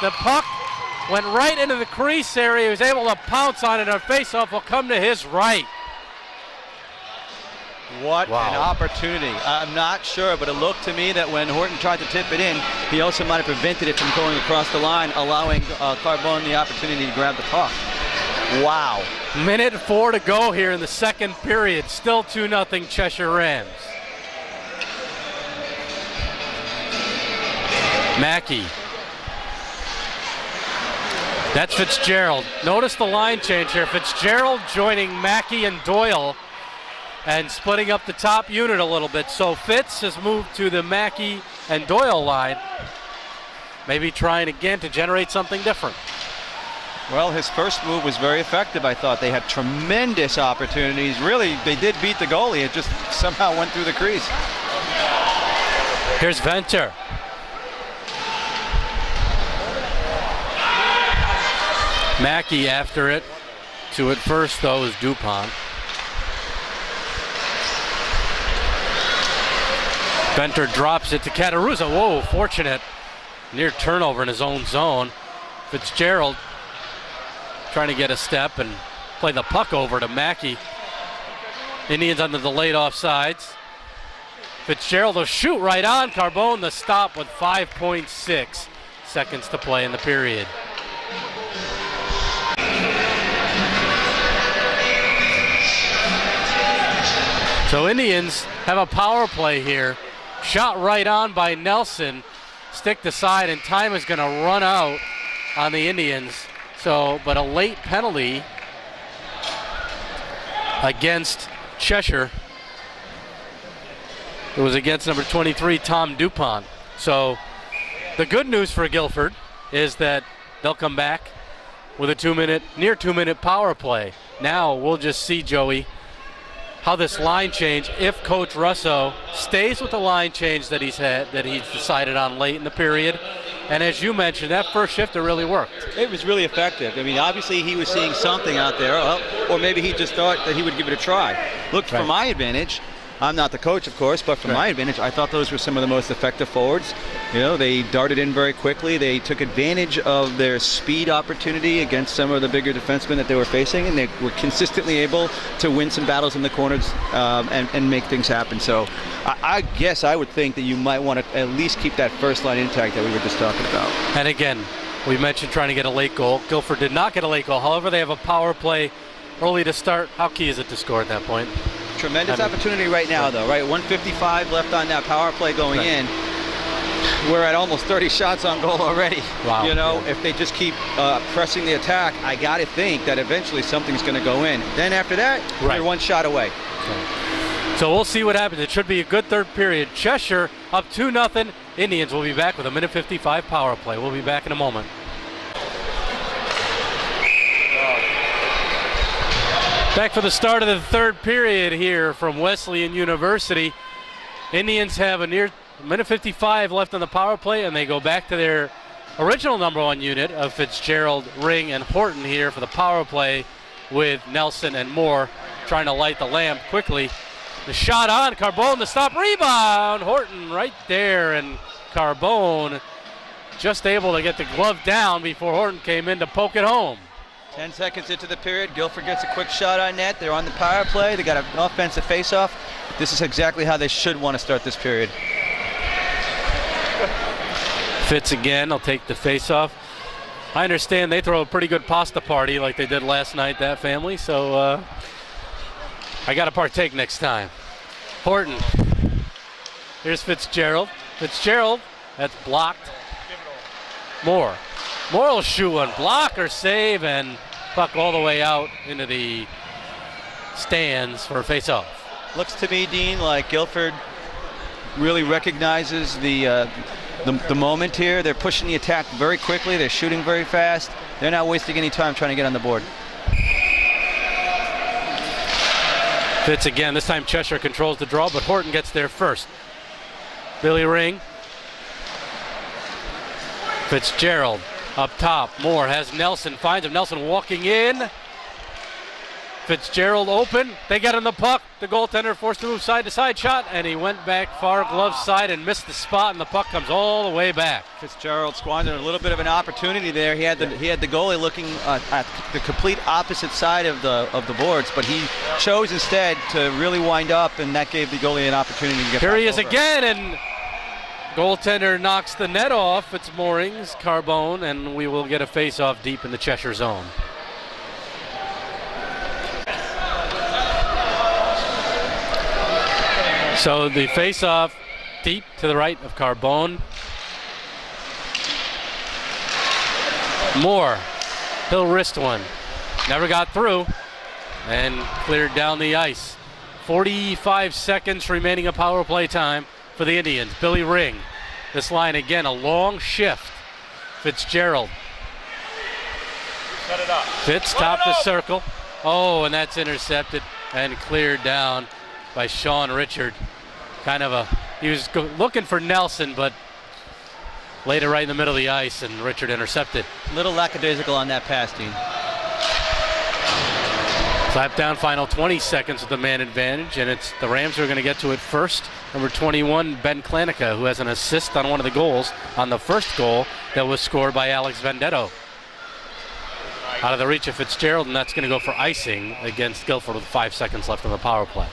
The puck went right into the crease area. He was able to pounce on it. Our faceoff will come to his right. What Wow. an opportunity. I'm not sure, but it looked to me that when Horton tried to tip it in, he also might have prevented it from going across the line, allowing Carbone the opportunity to grab the puck. Wow. Minute 4 to go here in the second period. Still 2-0 Cheshire Rams. Mackey. That's Fitzgerald. Notice the line change here. Fitzgerald joining Mackey and Doyle and splitting up the top unit a little bit. So Fitz has moved to the Mackey and Doyle line. Maybe trying again to generate something different. Well, his first move was very effective, I thought. They had tremendous opportunities. Really, they did beat the goalie. It just somehow went through the crease. Here's Venter. Mackey after it. To it first, though, is Dupont. Venter drops it to Cataruzza. Whoa, fortunate. Near turnover in his own zone. Fitzgerald trying to get a step and play the puck over to Mackey. Indians on the delayed offsides. Fitzgerald will shoot right on Carbone, the stop with 5.6 seconds to play in the period. So Indians have a power play here. Shot right on by Nelson. Stick to side, and time is going to run out on the Indians. So, but a late penalty against Cheshire. It was against number 23, Tom Dupont. So the good news for Guilford is that they'll come back with a near 2-minute power play. Now we'll just see, Joey, how this line change, if Coach Russo stays with the line change that he's decided on late in the period. And as you mentioned, that first shift, it really worked. It was really effective. I mean, obviously he was seeing something out there, or maybe he just thought that he would give it a try. Look, Right. for my advantage, I'm not the coach, of course, but for my advantage, I thought those were some of the most effective forwards. You know, they darted in very quickly. They took advantage of their speed opportunity against some of the bigger defensemen that they were facing, and they were consistently able to win some battles in the corners and make things happen. So I guess I would think that you might want to at least keep that first line intact that we were just talking about. And again, we mentioned trying to get a late goal. Guilford did not get a late goal. However, they have a power play early to start. How key is it to score at that point? Tremendous opportunity right now, though, right? 1:55 left on that power play going in. we're at almost 30 shots on goal already. Wow. You know, if they just keep pressing the attack, I got to think that eventually something's going to go in. Then after that, you're one shot away. So we'll see what happens. It should be a good third period. Cheshire up 2-0. Indians will be back with a minute 55 power play. We'll be back in a moment. Back for the start of the third period here from Wesleyan University. Indians have a near minute 55 left on the power play, and they go back to their original number one unit of Fitzgerald, Ring, and Horton here for the power play with Nelson and Moore trying to light the lamp quickly. The shot on Carbone, the stop, rebound. Horton right there, and Carbone just able to get the glove down before Horton came in to poke it home. 10 seconds into the period, Guilford gets a quick shot on net. They're on the power play. They got an offensive face-off. This is exactly how they should want to start this period. Fitz again, I'll take the face-off. I understand they throw a pretty good pasta party like they did last night, that family, so I got to partake next time. Horton. Here's Fitzgerald. Fitzgerald, that's blocked. Moore. Moore will shoot one. Blocker save, and puck all the way out into the stands for a face-off. Looks to me, Dean, like Guilford really recognizes the moment here. They're pushing the attack very quickly. They're shooting very fast. They're not wasting any time trying to get on the board. Fitz again. This time Cheshire controls the draw, but Horton gets there first. Billy Ring. Fitzgerald up top. Moore has Nelson. Finds him. Nelson walking in. Fitzgerald open. They get on the puck. The goaltender forced to move side to side shot, and he went back far glove side and missed the spot, and the puck comes all the way back. Fitzgerald squandered a little bit of an opportunity there. He had the goalie looking at the complete opposite side of the boards, but he chose instead to really wind up, and that gave the goalie an opportunity to get Here back he is over. again, and goaltender knocks the net off. It's Moorings, Carbone, and we will get a face-off deep in the Cheshire zone. So the face-off deep to the right of Carbone. Moore, he'll wrist one. Never got through and cleared down the ice. 45 seconds remaining of power play time for the Indians. Billy Ring. This line again, a long shift. Fitzgerald. Set it up. Fitz top the circle. Oh, and that's intercepted and cleared down by Sean Richard. He was looking for Nelson, but laid it right in the middle of the ice, and Richard intercepted. Little lackadaisical on that pass, Dean. Slap down, final 20 seconds with the man advantage, and it's the Rams who are going to get to it first. Number 21, Ben Klanica, who has an assist on one of the goals on the first goal that was scored by Alex Vendetto. Out of the reach of Fitzgerald, and that's going to go for icing against Guilford with 5 seconds left on the power play.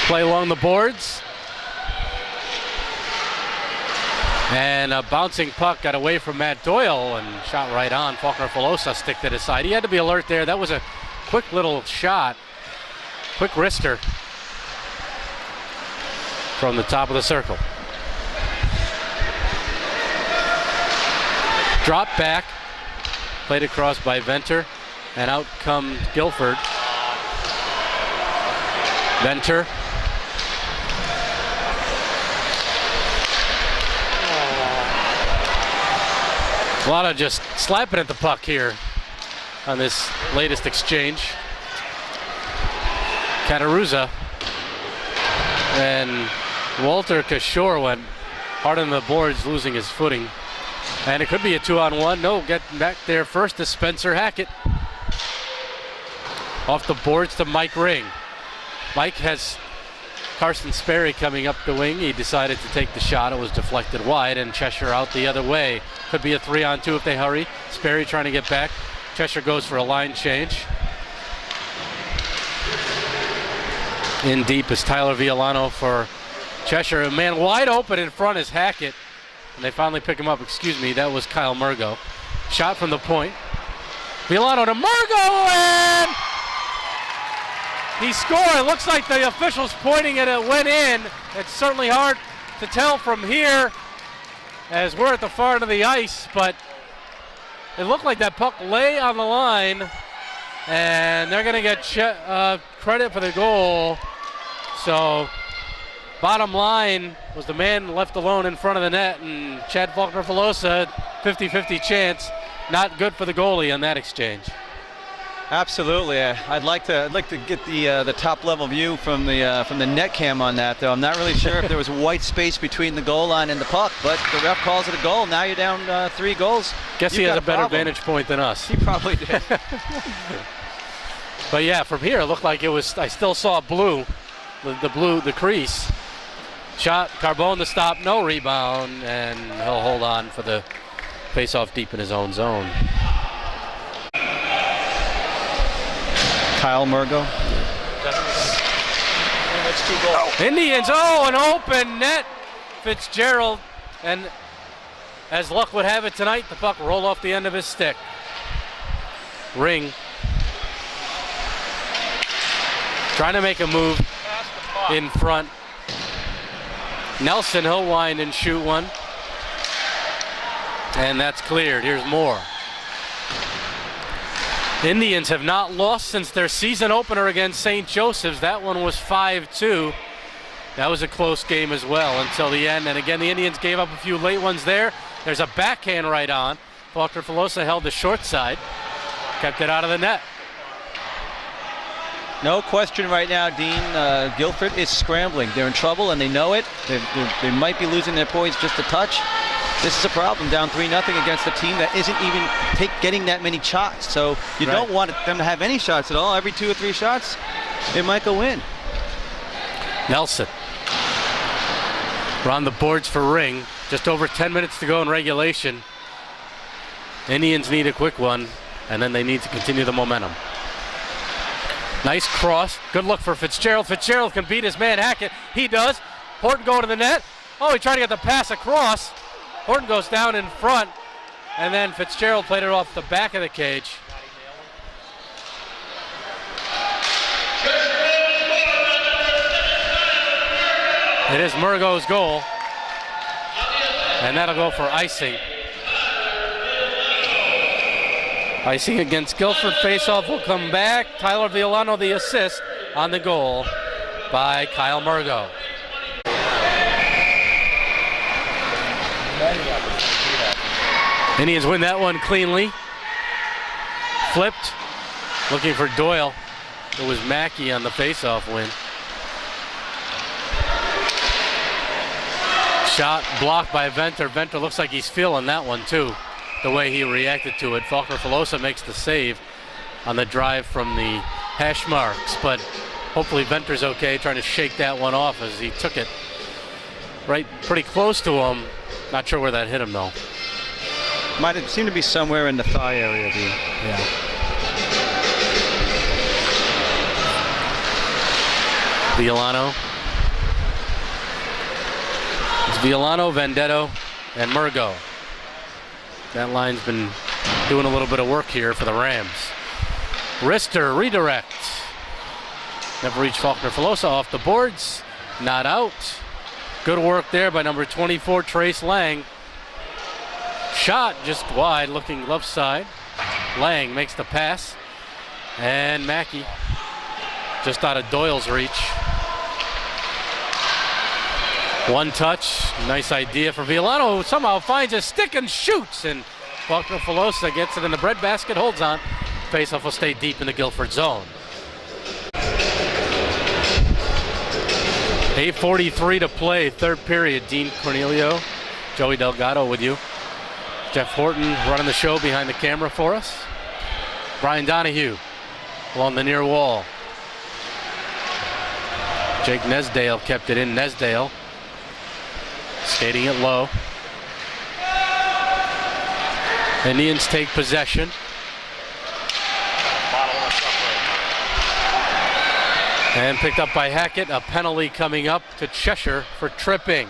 Play along the boards. And a bouncing puck got away from Matt Doyle and shot right on. Faulkner-Filosa sticked at his side. He had to be alert there. That was a quick little shot. Quick wrister from the top of the circle. Drop back. Played across by Venter. And out comes Guilford. Venter. A lot of just slapping at the puck here on this latest exchange. Cataruzza and Walter Kishore went hard on the boards, losing his footing. And it could be a 2-on-1. No, getting back there first is Spencer Hackett. Off the boards to Mike Ring. Mike has Carson Sperry coming up the wing. He decided to take the shot. It was deflected wide, and Cheshire out the other way. Could be a 3-on-2 if they hurry. Sperry trying to get back. Cheshire goes for a line change. In deep is Tyler Villano for Cheshire. A man wide open in front is Hackett. And they finally pick him up. Excuse me, that was Kyle Murgo. Shot from the point. Villano to Murgo, and He scored. It looks like the officials pointing at it went in. It's certainly hard to tell from here as we're at the far end of the ice, but it looked like that puck lay on the line, and they're going to get credit for the goal. So bottom line was the man left alone in front of the net, and Chad Faulkner-Filosa, 50-50 chance. Not good for the goalie on that exchange. Absolutely. I'd like to get the top level view from the net cam on that, though. I'm not really sure if there was white space between the goal line and the puck, but the ref calls it a goal. Now you're down 3 goals. Guess he has a better vantage point than us. He probably did. But yeah, from here it looked like it was. I still saw blue, the crease. Shot, Carbone to stop, no rebound, and he'll hold on for the face-off deep in his own zone. Kyle Murgo. Indians, an open net. Fitzgerald, and as luck would have it tonight, the puck rolled off the end of his stick. Ring. Trying to make a move in front. Nelson, he'll wind and shoot one. And that's cleared. Here's more. Indians have not lost since their season opener against St. Joseph's. That one was 5-2. That was a close game as well until the end. And again, the Indians gave up a few late ones there. There's a backhand right on. Faulkner-Filosa held the short side. Kept it out of the net. No question right now, Dean. Guilford is scrambling. They're in trouble and they know it. They might be losing their poise just a touch. This is a problem, down 3-0 against a team that isn't even getting that many shots. So you don't want them to have any shots at all. Every 2 or 3 shots, they might go in. Nelson. We're on the boards for Ring. Just over 10 minutes to go in regulation. Indians need a quick one, and then they need to continue the momentum. Nice cross. Good look for Fitzgerald. Fitzgerald can beat his man Hackett. He does. Horton going to the net. Oh, he tried to get the pass across. Horton goes down in front, and then Fitzgerald played it off the back of the cage. It is Murgo's goal, and that'll go for icing. Icing against Guilford. Faceoff will come back. Tyler Villano the assist on the goal by Kyle Murgo. Indians win that one cleanly. Flipped, looking for Doyle. It was Mackey on the faceoff win. Shot blocked by Venter. Venter looks like he's feeling that one too, the way he reacted to it. Faulkner-Filosa makes the save on the drive from the hash marks, but hopefully Venter's okay, trying to shake that one off as he took it right pretty close to him. Not sure where that hit him though. Might have seemed to be somewhere in the thigh area, Dean. Yeah. Villano. It's Villano, Vendetto, and Murgo. That line's been doing a little bit of work here for the Rams. Rister redirects. Never reached Faulkner-Filosa off the boards. Not out. Good work there by number 24, Trace Lang. Shot just wide, looking left side. Lang makes the pass. And Mackey just out of Doyle's reach. One touch, nice idea for Villano, who somehow finds a stick and shoots. And Faulkner-Filosa gets it in the breadbasket, holds on. Faceoff will stay deep in the Guilford zone. 8:43 to play, third period. Dean Cornelio, Joey Delgado with you. Jeff Horton running the show behind the camera for us. Brian Donahue along the near wall. Jake Nesdale kept it in. Nesdale skating it low. Indians take possession. And picked up by Hackett. A penalty coming up to Cheshire for tripping.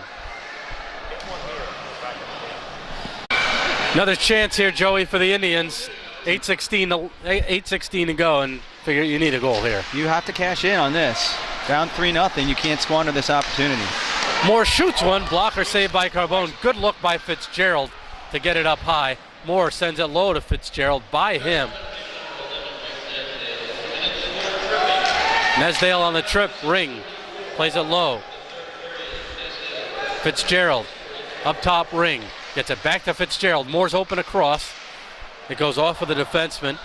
Another chance here, Joey, for the Indians. 8:16 to go, and figure you need a goal here. You have to cash in on this. Down 3-0, you can't squander this opportunity. Moore shoots one, blocker saved by Carbone. Good look by Fitzgerald to get it up high. Moore sends it low to Fitzgerald, by him. Nesdale on the trip, Ring plays it low. Fitzgerald up top, Ring gets it back to Fitzgerald. Moore's open across. It goes off of the defenseman.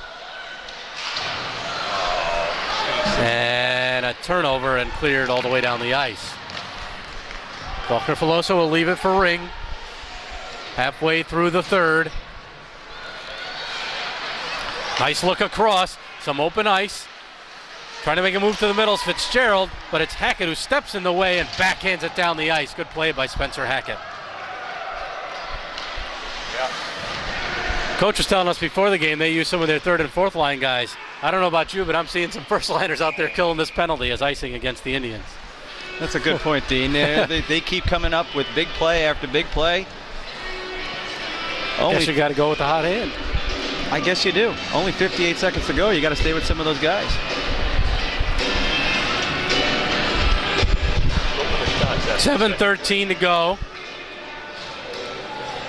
And a turnover and cleared all the way down the ice. Faulkner Filosa will leave it for Ring. Halfway through the third. Nice look across, some open ice. Trying to make a move to the middle is Fitzgerald, but it's Hackett who steps in the way and backhands it down the ice. Good play by Spencer Hackett. Coach was telling us before the game they use some of their third and fourth line guys. I don't know about you, but I'm seeing some first liners out there killing this penalty as icing against the Indians. That's a good point, Dean. They keep coming up with big play after big play. Guess you got to go with the hot hand. I guess you do. Only 58 seconds to go. You got to stay with some of those guys. 7:13 to go.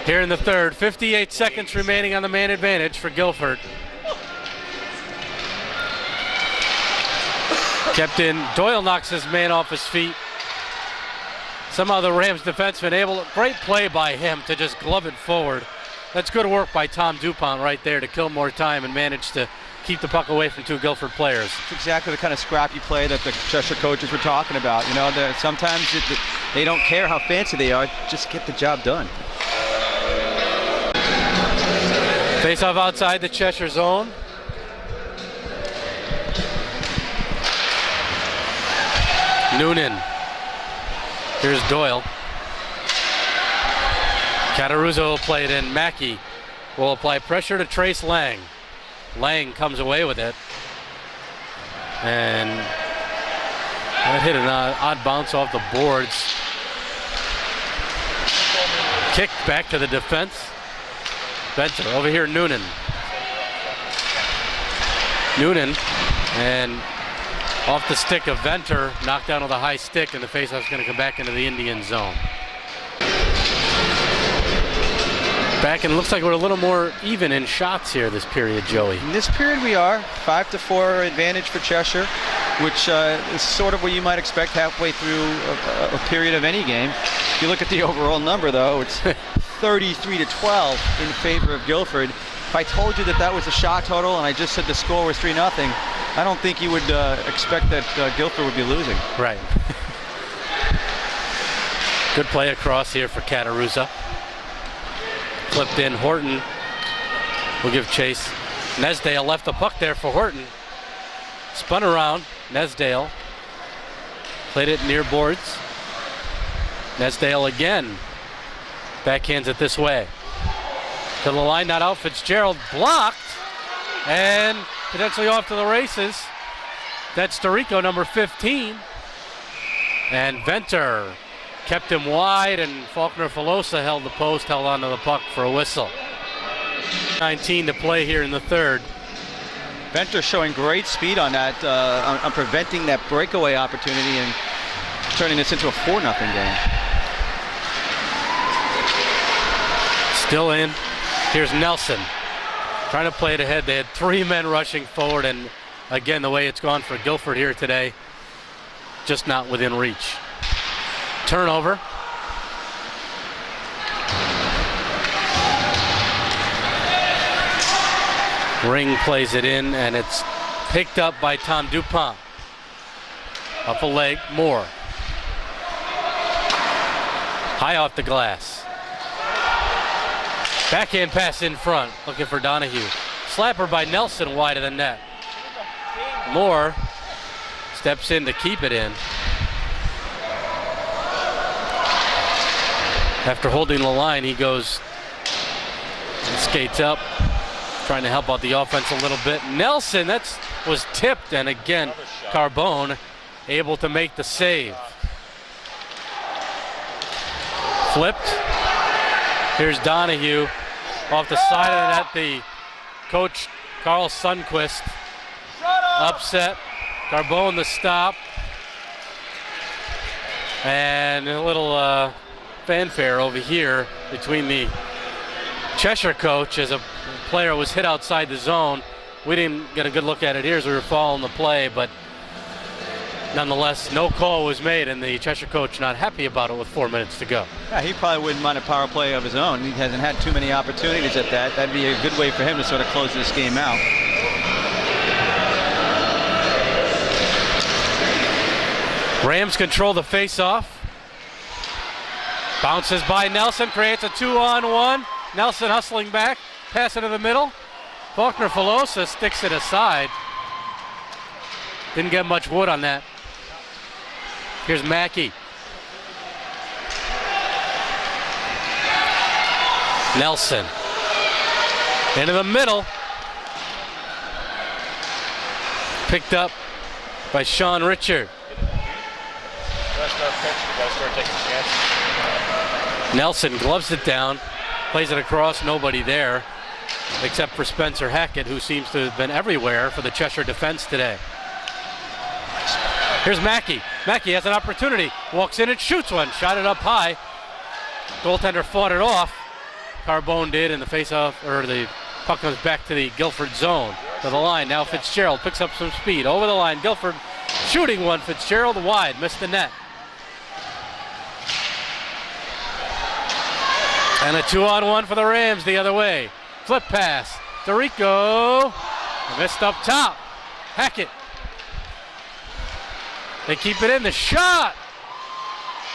Here in the third, 58 seconds remaining on the man advantage for Guilford. Kept in. Doyle knocks his man off his feet. Somehow the Rams defenseman great play by him to just glove it forward. That's good work by Tom DuPont right there to kill more time and manage to keep the puck away from two Guilford players. It's exactly the kind of scrappy play that the Cheshire coaches were talking about. You know, sometimes they don't care how fancy they are, just get the job done. Face-off outside the Cheshire zone. Noonan. Here's Doyle. Cataruzzo will play it in. Mackey will apply pressure to Trace Lang. Lang comes away with it. And that hit an odd bounce off the boards. Kick back to the defense. Venter over here, Noonan. Noonan, and off the stick of Venter, knocked down with a high stick, and the faceoff's going to come back into the Indian zone. Back, and it looks like we're a little more even in shots here this period, Joey. In this period we are. 5-4 advantage for Cheshire, which is sort of what you might expect halfway through a period of any game. If you look at the overall number, though, it's 33-12 in favor of Guilford. If I told you that was a shot total and I just said the score was 3-0, I don't think you would expect that Guilford would be losing. Right. Good play across here for Cataruzza. Flipped in. Horton will give chase. Nesdale left the puck there for Horton. Spun around. Nesdale played it near boards. Nesdale again. Backhands it this way. To the line, not out. Fitzgerald blocked. And potentially off to the races. That's Dorico, number 15. And Venter kept him wide, and Faulkner Filosa held the post, held onto the puck for a whistle. 19 to play here in the third. Venter showing great speed on that, on preventing that breakaway opportunity and turning this into a 4-0 game. Still in. Here's Nelson trying to play it ahead. They had 3 men rushing forward, and again, the way it's gone for Guilford here today, just not within reach. Turnover. Ring plays it in, and it's picked up by Tom DuPont. Up a leg, Moore. High off the glass. Backhand pass in front, looking for Donahue. Slapper by Nelson wide of the net. Moore steps in to keep it in. After holding the line, he goes and skates up, trying to help out the offense a little bit. Nelson, that was tipped, and again, Carbone able to make the save. Flipped. Here's Donahue off the side of the net. The coach, Carl Sundquist, upset. Carbone the stop. And a little fanfare over here between the Cheshire coach as a player was hit outside the zone. We didn't get a good look at it here as we were following the play, but nonetheless, no call was made, and the Cheshire coach not happy about it with 4 minutes to go. Yeah, he probably wouldn't mind a power play of his own. He hasn't had too many opportunities at that. That'd be a good way for him to sort of close this game out. Rams control the face-off. Bounces by Nelson, creates a 2-on-1. Nelson hustling back, pass into the middle. Faulkner-Filosa sticks it aside. Didn't get much wood on that. Here's Mackey. Nelson. Into the middle. Picked up by Sean Richard. Nelson gloves it down, plays it across, nobody there, except for Spencer Hackett, who seems to have been everywhere for the Cheshire defense today. Here's Mackey. Mackey has an opportunity, walks in and shoots one, shot it up high. Goaltender fought it off. Carbone did, and the face-off, or the puck comes back to the Guilford zone, to the line. Now Fitzgerald picks up some speed, over the line. Guilford shooting one, Fitzgerald wide, missed the net. And a 2-on-1 for the Rams the other way. Flip pass. DeRico. Missed up top. Hackett. They keep it in. The shot.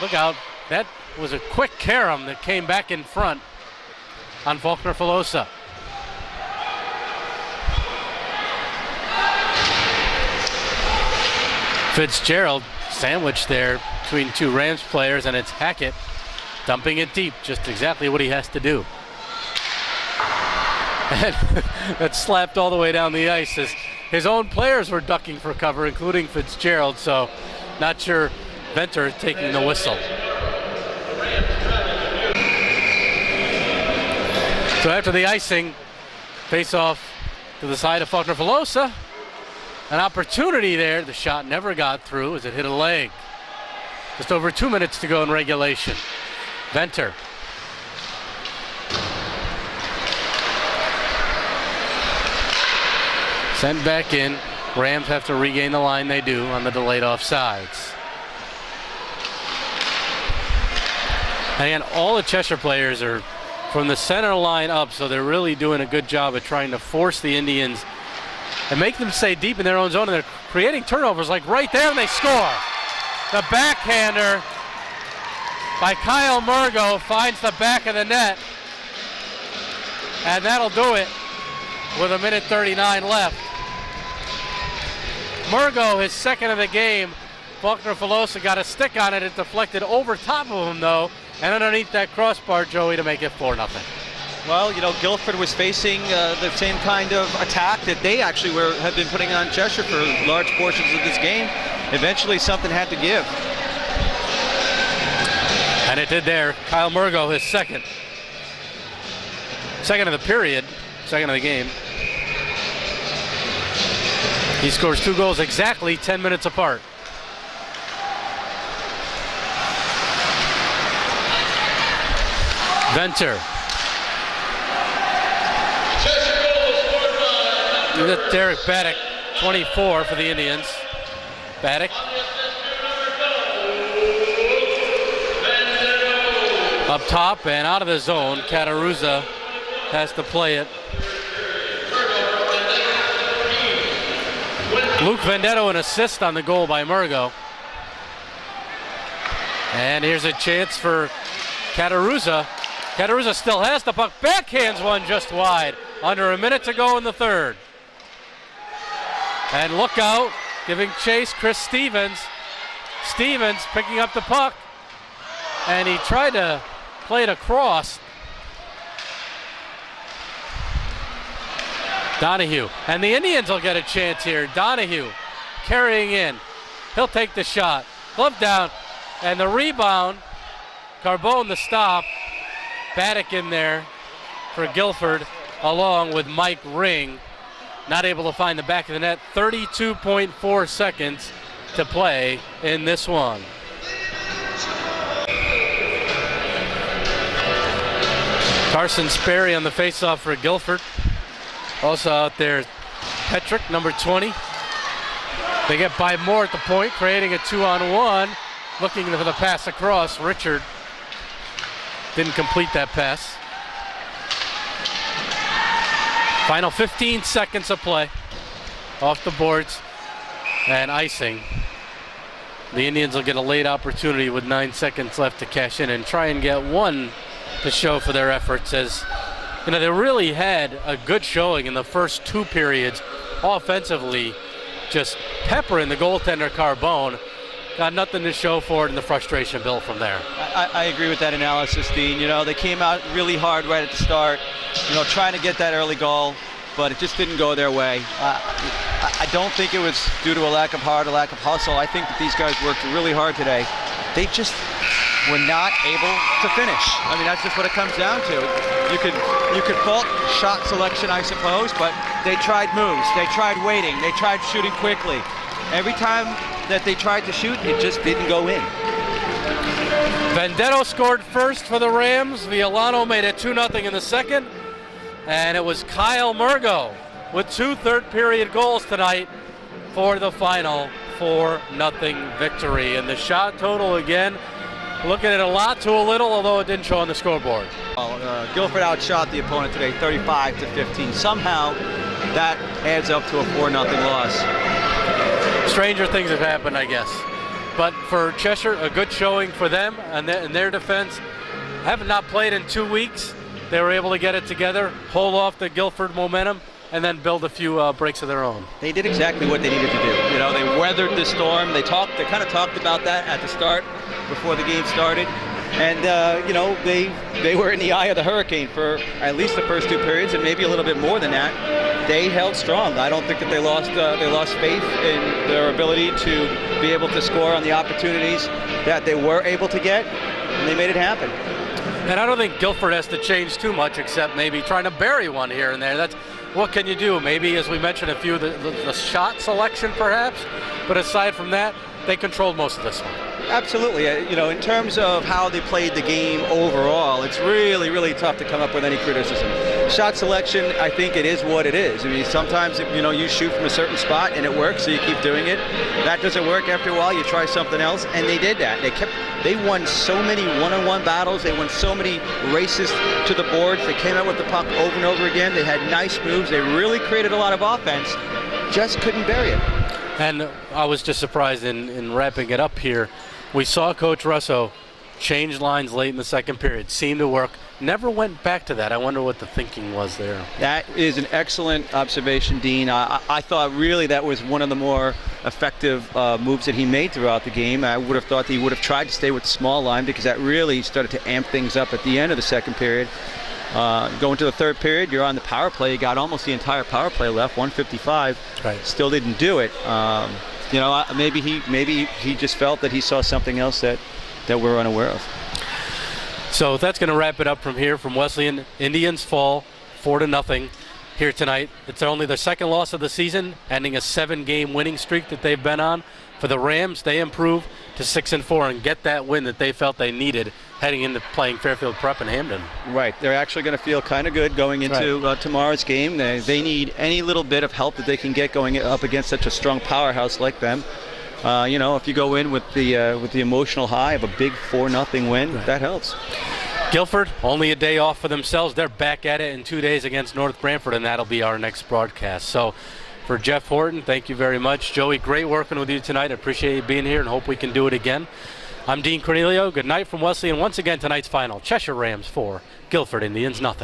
Look out. That was a quick carom that came back in front on Faulkner-Filosa. Fitzgerald sandwiched there between two Rams players, and it's Hackett dumping it deep, just exactly what he has to do. And that slapped all the way down the ice as his own players were ducking for cover, including Fitzgerald, so not sure Venter taking the whistle. So after the icing, face off to the side of Faulkner-Filosa. An opportunity there. The shot never got through as it hit a leg. Just over 2 minutes to go in regulation. Venter. Sent back in. Rams have to regain the line. They do on the delayed offsides. And all the Cheshire players are from the center line up, so they're really doing a good job of trying to force the Indians and make them stay deep in their own zone, and they're creating turnovers like right there, and they score. The backhander by Kyle Murgo finds the back of the net, and that'll do it with 1:39 left. Murgo, his second of the game. Faulkner-Filosa got a stick on it. It deflected over top of him, though, and underneath that crossbar, Joey, to make it 4-0. Well, you know, Guilford was facing the same kind of attack that they actually have been putting on Cheshire for large portions of this game. Eventually, something had to give. And it did there. Kyle Murgo, his second. Second of the period, second of the game. He scores 2 goals exactly 10 minutes apart. Venter. Derek Baddock, 24 for the Indians. Baddock. Up top and out of the zone. Cataruzza has to play it. Luke Vendetto an assist on the goal by Murgo. And here's a chance for Cataruzza. Cataruzza still has the puck. Backhands one just wide. Under a minute to go in the third. And look out, giving chase, Chris Stevens. Stevens picking up the puck. And he tried to play it across. Donahue. And the Indians will get a chance here. Donahue carrying in. He'll take the shot. Glove down. And the rebound. Carbone the stop. Baddock in there for Guilford, along with Mike Ring. not able to find the back of the net. 32.4 seconds to play in this one. Carson Sperry on the faceoff for Guilford. Also out there, Petrick, number 20. They get by Moore at the point, creating a 2-on-1. Looking for the pass across. Richard didn't complete that pass. Final 15 seconds of play. Off the boards and icing. The Indians will get a late opportunity with 9 seconds left to cash in and try and get one to show for their efforts, as they really had a good showing in the first 2 periods offensively, just peppering the goaltender Carbone. Got nothing to show for it, and the frustration built from there. I agree with that analysis, Dean. They came out really hard right at the start, trying to get that early goal, but it just didn't go their way. I don't think it was due to a lack of heart, a lack of hustle. I think that these guys worked really hard today. They just were not able to finish. I mean, that's just what it comes down to. You could fault shot selection, I suppose, but they tried moves, they tried waiting, they tried shooting quickly. Every time that they tried to shoot, it just didn't go in. Vendetto scored first for the Rams. Violano made it 2-0 in the second. And it was Kyle Murgo with 2 third-period goals tonight for the final 4-0 victory. And the shot total, again, looking at a lot to a little, although it didn't show on the scoreboard. Guilford outshot the opponent today 35-15. Somehow that adds up to a 4-0 loss. Stranger things have happened, I guess. But for Cheshire, a good showing for them and their defense. Have not played in 2 weeks. They were able to get it together, hold off the Guilford momentum, and then build a few breaks of their own. They did exactly what they needed to do. They weathered the storm. They kind of talked about that at the start before the game started. And, they were in the eye of the hurricane for at least the first 2 periods, and maybe a little bit more than that. They held strong. I don't think that they lost faith in their ability to be able to score on the opportunities that they were able to get, and they made it happen. And I don't think Guilford has to change too much, except maybe trying to bury one here and there. That's what can you do? Maybe, as we mentioned, a few of the shot selection, perhaps. But aside from that, they controlled most of this one. Absolutely. In terms of how they played the game overall, it's really, really tough to come up with any criticism. Shot selection, I think it is what it is. I mean, sometimes, you shoot from a certain spot and it works, so you keep doing it. That doesn't work after a while, you try something else, and they did that. They won so many one-on-one battles. They won so many races to the boards. They came out with the puck over and over again. They had nice moves. They really created a lot of offense. Just couldn't bury it. And I was just surprised in wrapping it up here. We saw Coach Russo change lines late in the second period. Seemed to work. Never went back to that. I wonder what the thinking was there. That is an excellent observation, Dean. I thought really that was one of the more effective moves that he made throughout the game. I would have thought that he would have tried to stay with the small line, because that really started to amp things up at the end of the second period. Going to the third period, you're on the power play. You got almost the entire power play left, 155. Right. Still didn't do it. Maybe he just felt that he saw something else that we're unaware of. So that's going to wrap it up from here. From Wesleyan, Indians fall 4-0 here tonight. It's only their second loss of the season, ending a 7-game winning streak that they've been on. For the Rams, they improve to 6-4 and get that win that they felt they needed heading into playing Fairfield Prep in Hamden. Right. They're actually going to feel kind of good going into tomorrow's game. They need any little bit of help that they can get going up against such a strong powerhouse like them. If you go in with the emotional high of a big 4-0 win, that helps. Guilford, only a day off for themselves. They're back at it in 2 days against North Branford, and that'll be our next broadcast. So for Jeff Horton, thank you very much. Joey, great working with you tonight. I appreciate you being here and hope we can do it again. I'm Dean Cornelio. Good night from Wesleyan. Once again, tonight's final, Cheshire Rams 4, Guilford Indians 0.